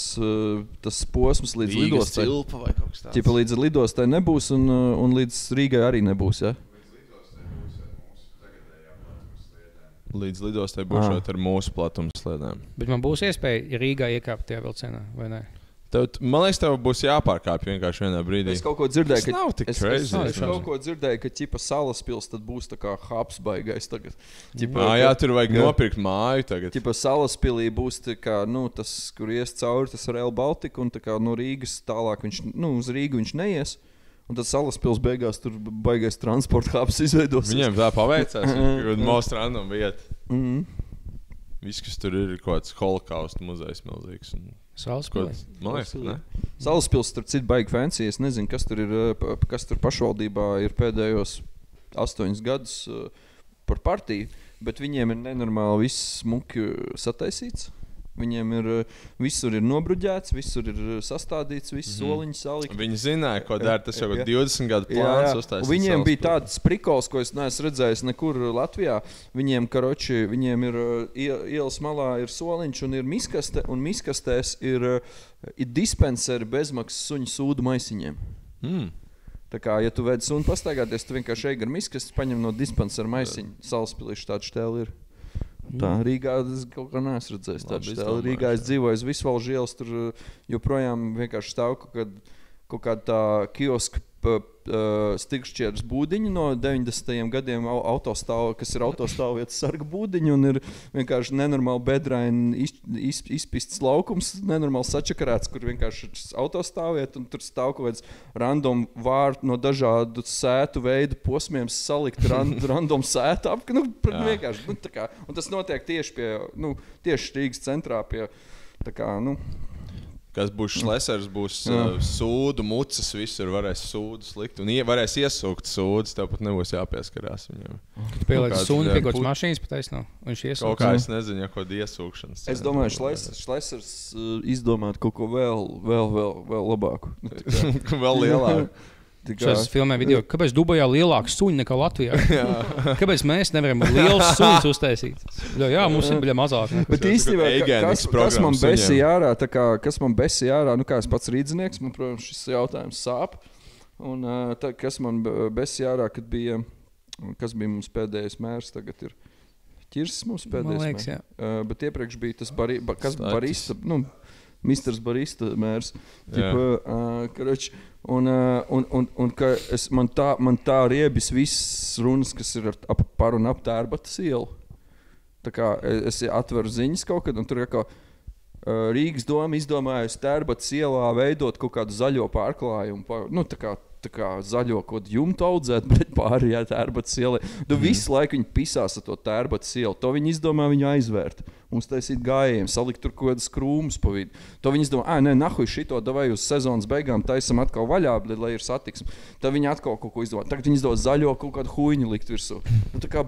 posms līdz lidostai. Līdz lidostai nebūs un līdz Rīgai arī nebūs, ja? Līdz lidostai būšot ar mūsu platumsliedēm. Bet man būs iespēja Rīgā iekāpt tajā vilcienā, vai ne? Man liekas, tev būs jāpārkāpj vienkārši vienā brīdī. Es kaut ko dzirdēju, ka nav tik crazy. Es kaut ko dzirdēju, ka ķipa Salaspils tad būs tā kā hubs baigais tagad. Jā, tur vajag nopirkt māju tagad. Ķipa Salaspilī būs tā kā, tas, kur ies cauri, tas Rail Baltica, un tā kā no Rīgas tālāk uz Rīgu viņš neies. Un tad Salaspils beigās tur baigais transporta hubs izveidos. Viņiem tā paveicās, kad most random vieta. Viss, kas tur ir kaut kāds holokausta muzejs milzīgs. Salaspils? Man liekas, ne? Salaspils tur citi baigi fancy. Es nezinu, kas tur pašvaldībā ir pēdējos 8 gadus par partiju, bet viņiem ir nenormāli viss smuki sataisīts. Viņiem visur ir nobruģēts, visur ir sastādīts, visas soliņas salikti. Viņi zināja, ko dara. Tas jau 20 gadu plāns uztaisīt. Viņiem bija tāds prikols, ko es neesmu redzējis nekur Latvijā. Viņiem ir ielas malā ir soliņš un ir miskaste, un miskastēs ir dispenseri bezmaksas suņu sūdu maisiņiem. Tā kā, ja tu vēd sunu pastaigāties, tu vienkārši ej gar miskastes, paņem no dispensera maisiņu. Salaspilīšu tādu štēli ir. Tā Rīgā es kaut kā neesmu redzējis tādu štēli. Rīgā es dzīvoju uz Visvalžu ielas, tur joprojām vienkārši stāv kaut kāda tā kioska stikšķieras būdiņa no 90. gadiem, kas ir autostāvvietas sarga būdiņa, un ir vienkārši nenormāli bedraini izpists laukums, nenormāli sačakarēts, kur vienkārši ir autostāvvieta, un tur stāv kaut kāds random vārdu no dažādu sētu veidu posmiem salikt random sētu ap, vienkārši, tā kā, un tas notiek tieši Rīgas centrā pie, tā kā, Kas būs Šlesers, būs sūdu mucas, visur varēs sūdus likt. Un varēs iesūkt sūdus, tev pat nebūs jāpieskarās viņam. Kad pielēdz sūdu pie kaut kādas mašīnas pataisno, viņš iesūks. Kaut kā es nezinu, kaut kāda iesūkšanas. Es domāju, Šlesers izdomāt kaut ko vēl labāku. Vēl lielāku. Šās filmē video, kāpēc Dubajā lielāks suņi nekā Latvijā? Kāpēc mēs nevaram liels suņus uztaisīt? Jā, mums ir mazāk. Bet īstenībā, kas man besīja ārā, nu kā es pats rīdzinieks, man, protams, šis jautājums sāp. Un kas man besīja ārā, kad bija, kas bija mums pēdējais mērs, tagad ir Ķirsis mums pēdējais liekas, mērs. Bet iepriekš bija tas barista, nu, Misters Barista mērs. Karoči, un ka man tā riebis viss runas, kas ir par un ap Tērbatas ielu. Tā kā es atveru ziņas kaut kad, un tur kā Rīgas doma izdomājusi Tērbatas ielā veidot kaut kādu zaļo pārklājumu. Nu, tā kā zaļo kaut jumtu audzēt, bet pārējā Tērbatas ielai. Visu laiku viņi pisās ar to Tērbatas ielu. To viņi izdomā viņu aizvērt. Mums taisīt gājiem, salikt tur kaut kādas krūmus pa vidu. To viņi izdomā, nahuj šito, davai uz sezonas beigām taisam atkal vaļā, lai ir satiksme. Tad viņi atkal kaut ko izdomā. Tagad viņi izdomā zaļo kaut kādu huiņu likt virsū. Nu tā kā,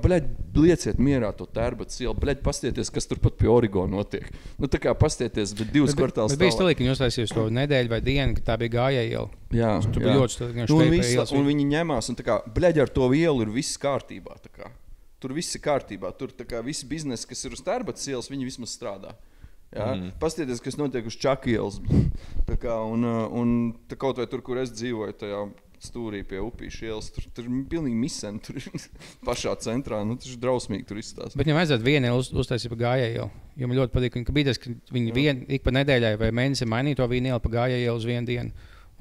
lieciet mierā to Tērbatas ielu. Pastieties, kas tur pat pie Origo notiek. Nu tā kā pastieties, bet 2 kvartāls tālāk. Bet bija stilīgi, ka jūs taisījāt to nedēļu vai dienu, ka tā bija gājēja iela. Jā. Tur bija ļoti un viņi ņemās, un tā kā, ar to ielu ir viss kārtībā, tā kā. Tur viss ir kārtībā. Tur visi biznesi, kas ir uz Tērbatas ielas, viņi vismaz strādā. Ja? Pastieties, kas notiek uz Čaku ielas. Un kaut vai tur, kur es dzīvoju, tajā stūrī pie Upīšu ielas, tur ir pilnīgi miseni. Tur ir pašā centrā. Nu, tas ir drausmīgi tur izstās. Bet viņam vajadzētu vienu uztaisīt pa gājēju ielu. Jo man ļoti patīk, ka bija tas, ka viņi ik pa nedēļai vai mēnesi mainīja to vienu ielu pa gājēju ielu uz vienu dienu.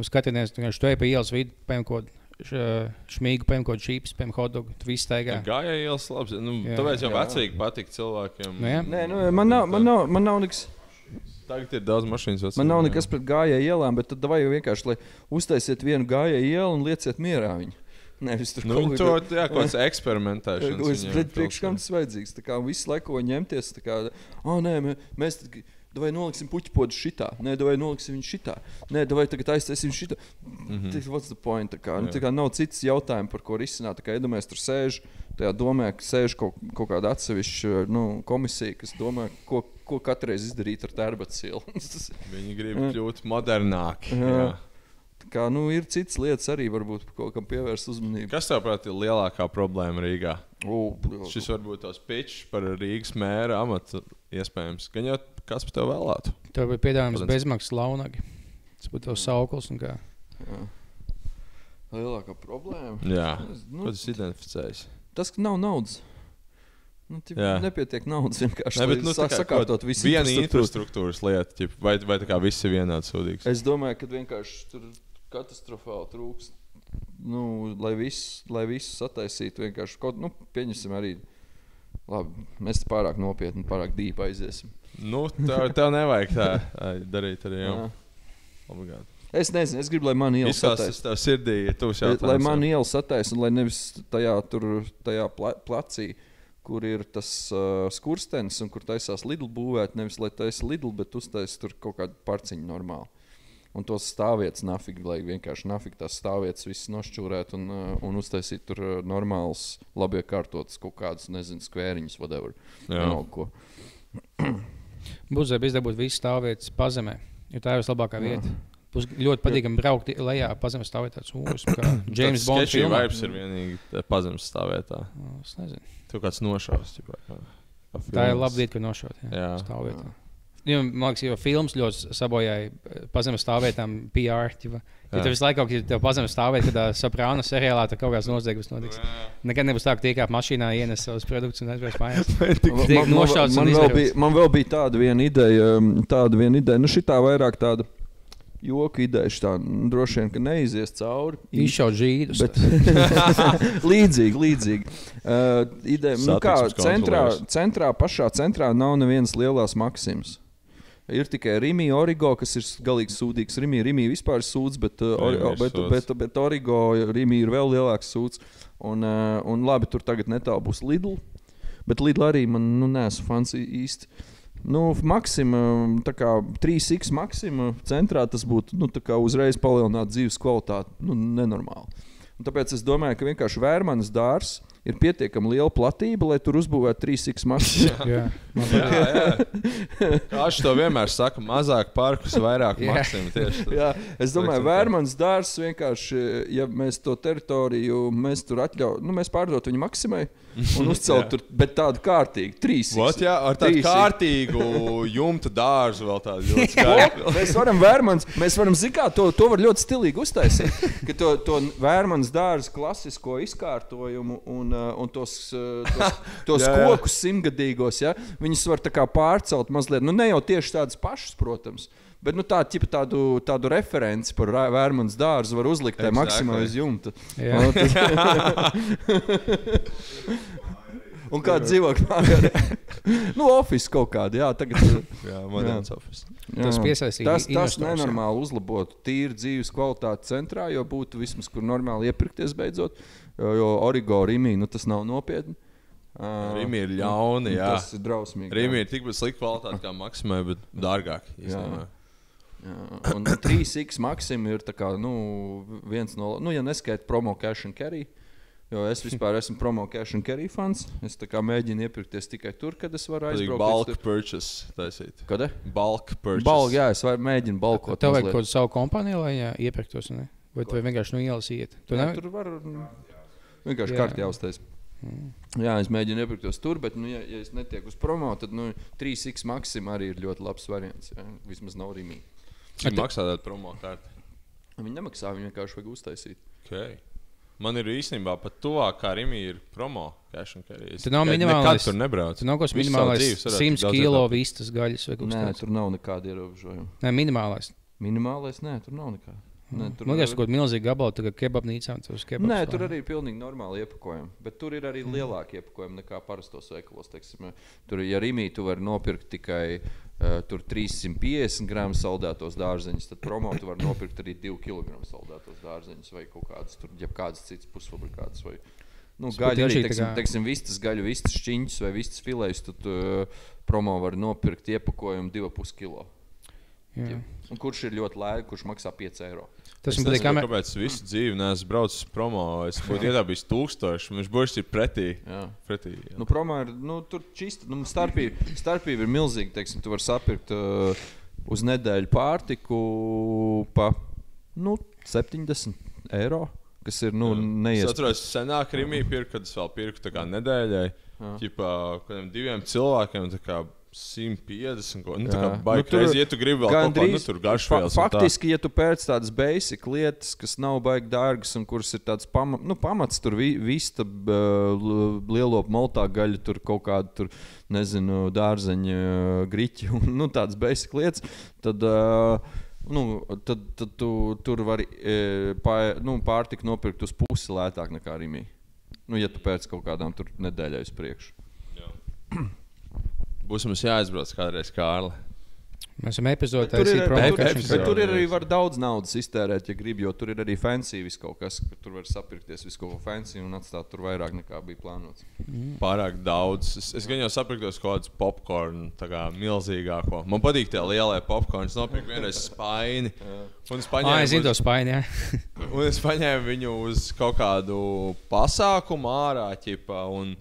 Uz katru dienu štoja pa ielas vidu, piemēram, šmīgu, piemēram, kaut čips, piemēram, hotdogu, tu viss staigā. Gājēja ielas labs. Nu, tāpēc jau vecīgi patīk cilvēkiem. Nē, man nav nekas. Tagad ir daudz mašīnas vecīgi. Man nav nekas pret gājēju ielām, bet tad vajag vienkārši, lai uztaisiet vienu gājēju ielu un lieciet mierā viņu. Nevis tur kaut kāds eksperimentēšanas. Priekš kam tas vajadzīgs. Tā kā visu laiku ņemties, tā kā, mēs tad... Davai noliksim puķipodu šitā. Nē, davai noliksim viņu šitā. Nē, davai tagad aiztaisim šitā. What's the point? Tā kā nav cits jautājumi, par ko risināt. Tā kā iedomājies tur sēž, tajā domē, ka sēž kaut kāda atsevišķa komisija, kas domā, ko katreiz izdarīt ar Tērbatas ielu. Viņi grib kļūt modernāki. Tā kā, ir citas lietas arī varbūt par kaut kam pievērst uzmanību. Kas tavuprāt ir lielākā problēma Rīgā? Šis varbūt tos pitch par Rīgas mēra amatu iespējams. Gan jau kas par tev vēlētu? Tev bija piedāvājums bezmaksas launagi. Tas būtu tavs sauklis un kā. Jā. Lielākā problēma? Jā. Ko tas identificējas? Tas, ka nav naudas. Nepietiek naudas vienkārši. Lai sakārtot visu viena infrastruktūras lieta. Vai tā kā viss ir vienāds sūdīgs? Es domāju, ka vienkārši tur katastrofāli trūks. Lai visu sataisītu vienkārši kaut, pieņemsim arī. Labi, mēs te pārāk nopietni, pārāk dīpi aiziesim. Tev nevajag tā darīt arī jau. Obligāti. Es nezinu, es gribu, lai man iela sataisa. Tev sirdī ir tūs jautājums. Lai man iela sataisa un lai nevis tajā placī, kur ir tas skurstenis un kur taisās Lidl būvēt, nevis lai taisa Lidl, bet uztaisa tur kaut kādu parciņu normāli. Un tos stāvvietas nafīgi, lai vienkārši nafīgi tās stāvvietas viss nošķūrēt un uztaisīt tur normāls, labi iekārtotas kaut kādus, nezinu, skvēriņus, whatever. Ko. Būs izdabūt visu stāvvietas pazemē, jo tā ir vislabākā vieta. Būs ļoti patīkami braukt lejā pazemes stāvvietā. James Bond filmā. Vibes ir vienīgi pazemes stāvvietā. Es nezinu. Tev kāds nošaus. Tā ir laba vieta, kur nošaut. Stāvvietā. Man liekas, jo filmas ļoti sabojāja pazemes stāvvietām PR. Ja tev visu laiku kaut kādā pazemes stāvvietā, kad Soprāno seriālā tur kaut kāds noziegums notiks. Nekad nebūs tā, ka tiekā mašīnā ienes savus produktus un aizvērš mājās. Man vēl bija tāda viena ideja. Šitā vairāk tāda joku ideja. Tā, droši vien, ka neizies cauri. Izšaut žīdus. Līdzīgi. Ideja, pašā centrā nav nevienas lielās Maksimas. Ir tikai Rimi, Origo, kas ir galīgi sūdīgs. Rimi vispār ir sūds, bet Origo, Rimi ir vēl lielāks sūds. Un labi, tur tagad netālu būs Lidl. Bet Lidl arī man neesmu fans īsti. Maksima, tā kā 3X Maksima centrā tas būtu, tā kā uzreiz palielināt dzīves kvalitāti, nenormāli. Un tāpēc es domāju, ka vienkārši Vērmanas dārs, ir pietiekami liela platība, lai tur uzbūvētu 3x maksimumu. Jā. Kāds to vienmēr saka, mazāk parkus, vairāk maksimumu tieši. Jā, es domāju, Vērmanas dārzs vienkārši, ja mēs to teritoriju, mēs tur mēs pārdot viņu maksimai un uzcelt tur, bet tādu kārtīgu, 3x. Vot, jā, ar tādu kārtīgu jumta dārzu vēl tādu ļoti skaistu. Mēs varam Vērmanas, mēs varam zikāt, to var ļoti stilīgi uztaisīt, ka to Vērmanas dārzu klasisko izkārtojumu un tos kokus simtgadīgos, ja, viņus var tā kā pārcelt mazliet, ne jau tieši tādas pašas, protams, bet tādu referenci par Vērmanas dārzu var uzlikt maksimā uz jumta. Un kāda dzīvokļa māja office kaut kāda, jā, tagad. Jā, moderns office. Tas piesaistīt Tas nenormāli uzlabotu tīri dzīves kvalitāti centrā, jo būtu vismaz, kur normāli iepirkties beidzot, jo Origo, Rimī, tas nav nopietni. Rimi ir ļauni, jā. Tas ir drausmīgi. Rimi ir tikpat slikta kvalitāte kā maksimai, bet dārgāk. Jā. Un 3x maksim ir tā kā, viens no, ja neskaita promo cash and carry, jo es vispār esmu promo cash and carry fans. Es tā kā mēģinu iepirkties tikai tur, kad es varu aizbraukt. Bulk purchase taisīt. Kad? Bulk purchase. Jā, es mēģinu balkot. Tev vajag kaut kādu savu kompāniju, lai iepirktos, ne? Vai tu vienkārši no ielas iet? Tur var vienkārši karti jāuztais. Jā, es mēģinu iepirktos tur, bet, ja es netieku uz promo, tad 3x maksim arī ir ļoti labs variants. Jā. Vismaz nav Rimī. Cik maksā tāda promo karti? Viņi nemaksā, viņi vienkārši vajag uztaisīt. Okay. Man ir īstenībā pat tuvāk, kā Rimī ir promo cash and carry. Tu nav minimālais. Nekad tur nebrauc. Tu nav kaut kas minimālais 100 kilo vistas gaļas vai kaut kas tāds? Nē, tur nav nekāda ierobežojuma. Nē, minimālais. Minimālais? Nē, tur nav nekāda. Man liekas, kaut milzīgi gabali, tā kā kebabnīcām. Nē, tur arī ir pilnīgi normāli iepakojumi. Bet tur ir arī lielāki iepakojumi nekā parastos veikalos. Tur, ja Rimī tu vari nopirkt tikai 350 gramu saldētos dārzeņus, tad promo tu vari nopirkt arī 2 kg saldētos dārzeņus vai kaut kādas, kādas citas pusfabrikātas. Vai, gaļa arī, teiksim, vistas gaļu, vistas šķiņķus vai vistas filējus, tad promo var nopirkt iepakojumu 2,5 kilo. Un kurš ir ļoti lēti, kurš maksā 5 eiro. Es nezinu, kāpēc visu dzīvi neesmu braucis promo. Es būtu iedābījis 1000. Viņš bošs ir pretī. Promo ir, tur čista. Starpība ir milzīga. Teiksim, tu vari sapirkt uz nedēļu pārtiku pa 70 eiro. Kas ir, neiespējami. Es atceros, senāk Rimī pirku, kad es vēl pirku tā kā nedēļai. Ķipā, kādiem 2 cilvēkiem tā kā 150, tā kā baigi reizi, ja tu gribi vēl kaut ko, tur garšvielas. Faktiski, ja tu pēc tādas basic lietas, kas nav baigi dārgas un kuras ir tāds pamats, tur vista, lielopu maltā gaļa, tur kaut kādu, tur, nezinu, dārzeņa, griķi un tādas basic lietas, tad tu tur vari pārtiku nopirkt uz pusi lētāk nekā Rimī. Ja tu pēc kaut kādām tur nedēļai uz priekšu. Būs mums jāizbrauc kādreiz, Kārli. Mēs esam epizodē taisīt promo. Bet tur ir arī var daudz naudas iztērēt, ja grib, jo tur ir arī fancy viss kaut kas, ka tur var sapirkties visu kaut ko fancy un atstāt tur vairāk nekā bija plānots. Pārāk daudz. Es gan jau sapirktos kaut kādus popcorn, tā kā milzīgāko. Man patīk tie lielie popcorn. Es nopirku vienreiz Spaini. Es zinu to Spaini, jā. Un es paņēmu viņu uz kaut kādu pasākumu ārā, ķipa, un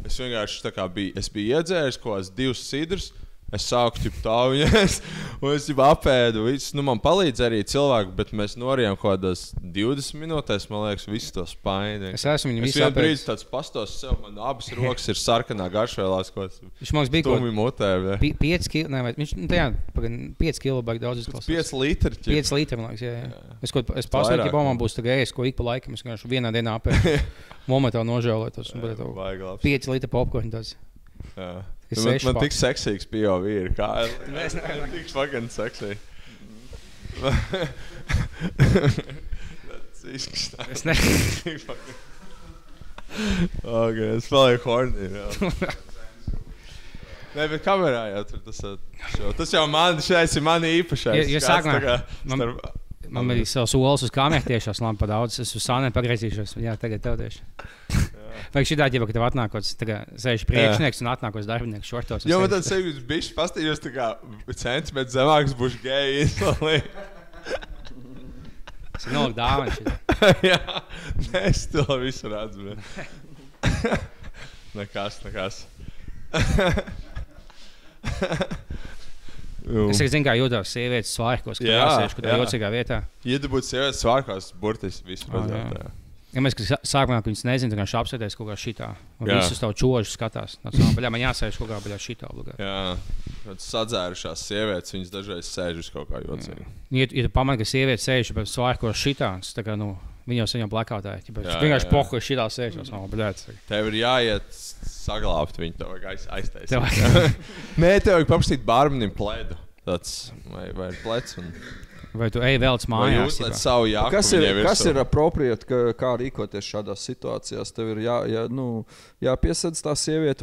es vienkārši tā kā biju iedzēris kaut kāds 2 sidrus. Es sāku tā viņas, un es apēdu visu. Man palīdz arī cilvēki, bet mēs norijām kaut kādās 20 minūtēs, man liekas, visu to Spaini. Es esmu viņu visu apēdis. Es vienu brīdi tāds pastos sev, man abas rokas ir sarkanā garšvēlās, ko es tumi mutē. 5 kilo, ne, viņš, 5 kilo baigi daudz izklausās. 5 litri. 5 litri, man liekas, jā. Es pasveiku, ja man būs tā gājis, ko ik pa laikam, es vienkārši vienā dienā apēdu. Momentā nožēlētos. 5 litri popcorn tāds. Jā. Man tik seksīgs POV ir. Kā tik fucking seksīgi. Es nezinu. Es palieku horny. Nē, bet kamerā jau tur tas jau šeit ir mani īpašais. Ja sākumā man bija savs olas uz kameru tiešās lampa pa daudz. Es uz sānēm pagriezīšos. Jā, tagad tev tieši. Vajag šitā ģipa, ka tev atnākots sēž priekšnieks un atnākos darbinieks šortos. Jo, man tad sevi bišķi pastījos tā kā centimetri zemāks būs geji. Tas ir nolikt dāvana šitā. Jā, es to visu redzu. Nekas. Es zinu, kā jūtos sievietes svārkos, kad jāsēž kādā jocīgā vietā. Iedabūt sievietes svārkos, burtiski visu pazīstā. Ja mēs sākumā, ka viņas nezinu, tad viņš apsēties kaut kā šitā. Un visus tavu čožu skatās. Baļā, man jāsēž kaut kā baļā šitā. Jā, sadzērušās sievietes, viņas dažreiz sēž uz kaut kā jocīgi. Ja tu pamani, ka sievietes sēž svārkos šitā, tā kā, viņi jau saņem blackoutā. Vienkārši pohu šitā sēž. Tev ir jāiet saglābt viņu, tev vajag aiztaisīt. Nē, tev vajag paprasīt bārmenim pledu. Tāds, vai pleds un... Vai tu ej vēl mājās? Savu jāku, kas ir apropriēti, kā rīkoties šādās situācijās? Tev ir jāpiesedz tā sieviete,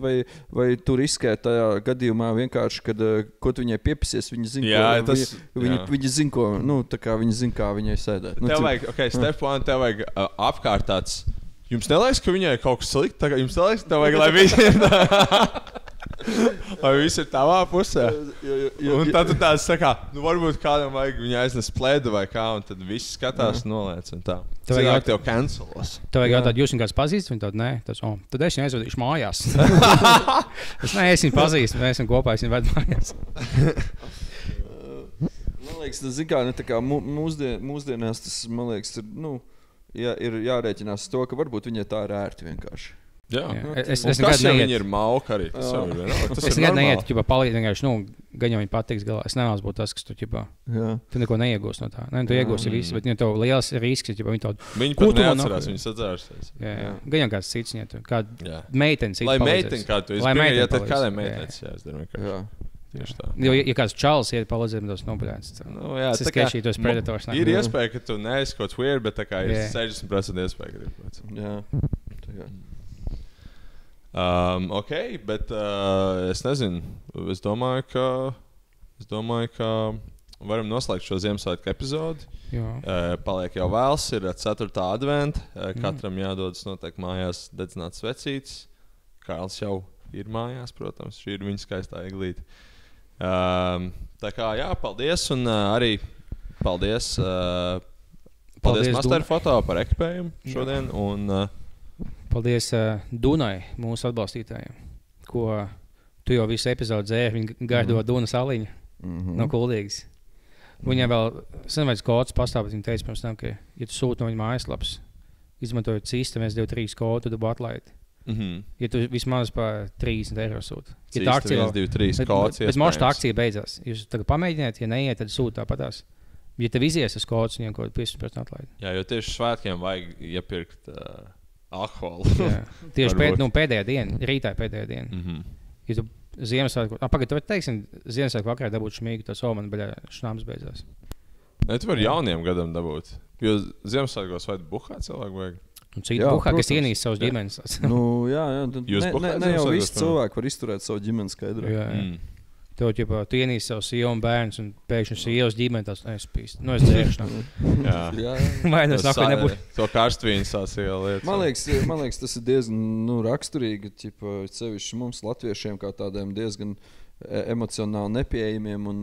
vai tu riskē tajā gadījumā vienkārši, kad ko tu viņai piepisies, viņa zina, viņa zina, kā viņai sēdēt. Tev vajag, step one, tev vajag apkārt tāds, jums neliekas, ka viņai kaut kas slikt, tā kā jums neliekas, tev vajag, lai visiem lai viss ir tavā pusē. Un tad tu tāds saka, varbūt kādam vajag viņu aiznes pledu vai kā, un tad viss skatās noliec un tā. Cilvēki tev cancelos. Tev vajag jautāt, jūs viņu kāds pazīst? Viņi tad, nē. Tad es viņu aizvedīšu mājās. Es viņu pazīstu, mēs esam kopā, es viņu vedu mājās. Man liekas, tas tā kā mūsdienās tas, man liekas, ir jārēķinās to, ka varbūt viņai tā ir ērti vienkārši. Jā, es nekad neiet. Viņi ir mauka arī. Es nekad neiet, tu palīdzi vienkārši, gan jau viņi patiks galā. Es nevēlas būt tas, kas tu neko neiegūst no tā. Tu iegūsi visu, bet ja tev liels risks, viņi tādu... Viņi pat neatcerās, viņi sadzērsies. Gan jau kāds cits, kāda meitenes lai meiteni kādu tu izbīgi, ja tad kādai meitenes jāizdara vienkārši. Ja kāds čalis iet palīdzēt, tos nopaļāts. Tas skaišī tos predators. Ir iespēja, ka tu neesi kaut weird, bet tā kā ir 60% iespēja, ka ir kaut. Jā. Ok, bet es nezinu. Es domāju, ka varam noslēgt šo Ziemassvētku epizodi. Paliek jau vēls, ir 4. adventa. Katram jādodas noteikti mājās dedzināt svecītes. Kārls jau ir mājās, protams. Šī ir viņa skaistā eglīte. Tā kā paldies. Un arī paldies Master Foto par ekipējumu šodien. Un paldies Dunai, mūsu atbalstītājiem, ko tu jau visu epizodu dzēri. Viņa gaido Duna saliņu no Kuldīgas. Viņai vēl senveids kods pastāv, bet viņa teica pirms tam, ka, ja tu sūti no viņa mājaslapas, izmantojot sistēmas 2-3 kodu, tu dabū atlaidi. Ja tu vismaz par 30 eiro sūti. Ja sistēmas 2-3 kods bet moša tā akcija beidzās. Jūs tagad pamēģiniet, ja neiet, tad sūti tāpatās. Ja tev izies uz kods, viņiem kaut 50% atlaidi. Jā, jo tieši svētkiem vajag iepirkt... alkoholu. Tieši pēdējā diena, rītā pēdējā diena. Ja tu Ziemassvētku, tu teiksim, Ziemassvētku vakarā dabūt šmīgu, tas man baļā šnāms beidzās. Ne, tu vari jauniem gadam dabūt, jo Ziemassvētkos vai buhā cilvēku vajag? Citi buhā, kas ienīst savus ģimenes. Jā. Ne jau visi cilvēki var izturēt savu ģimenes skaidru. Tev, tu ienīsti savu sievu un bērns, un pēkšņi sievas ģimene tās spīst. Es dzēršu. Vai es nāku nebūtu? To karstvīnu sās ieliet. Man liekas, tas ir diezgan raksturīgi, sevišķi mums latviešiem kā tādiem diezgan emocionāli nepieejamiem un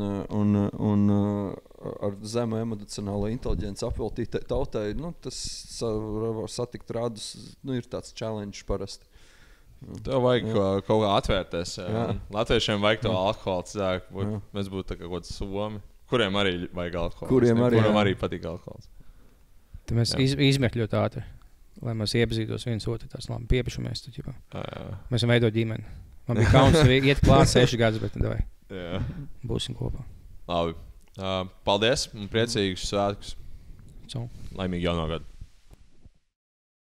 ar zemu emocionālo inteliģenci apveltītai tautai. Tas var satikt rādus, ir tāds challenge parasti. Tev vajag kaut kā atvērties. Latviešiem vajag to alkoholu. Mēs būtu tā kā kaut kāds Somi, kuriem arī vajag alkoholu. Kuriem arī patīk alkohols. Tad mēs izmekļot ātri, lai mēs iepazītos viens otru, tās labi piepišamies. Mēs esam veidot ģimeni. Man bija kauns iet klāt 6 gadus, bet davai. Būsim kopā. Labi. Paldies un priecīgus svētkus. Čau. Laimīgi jauno gadu.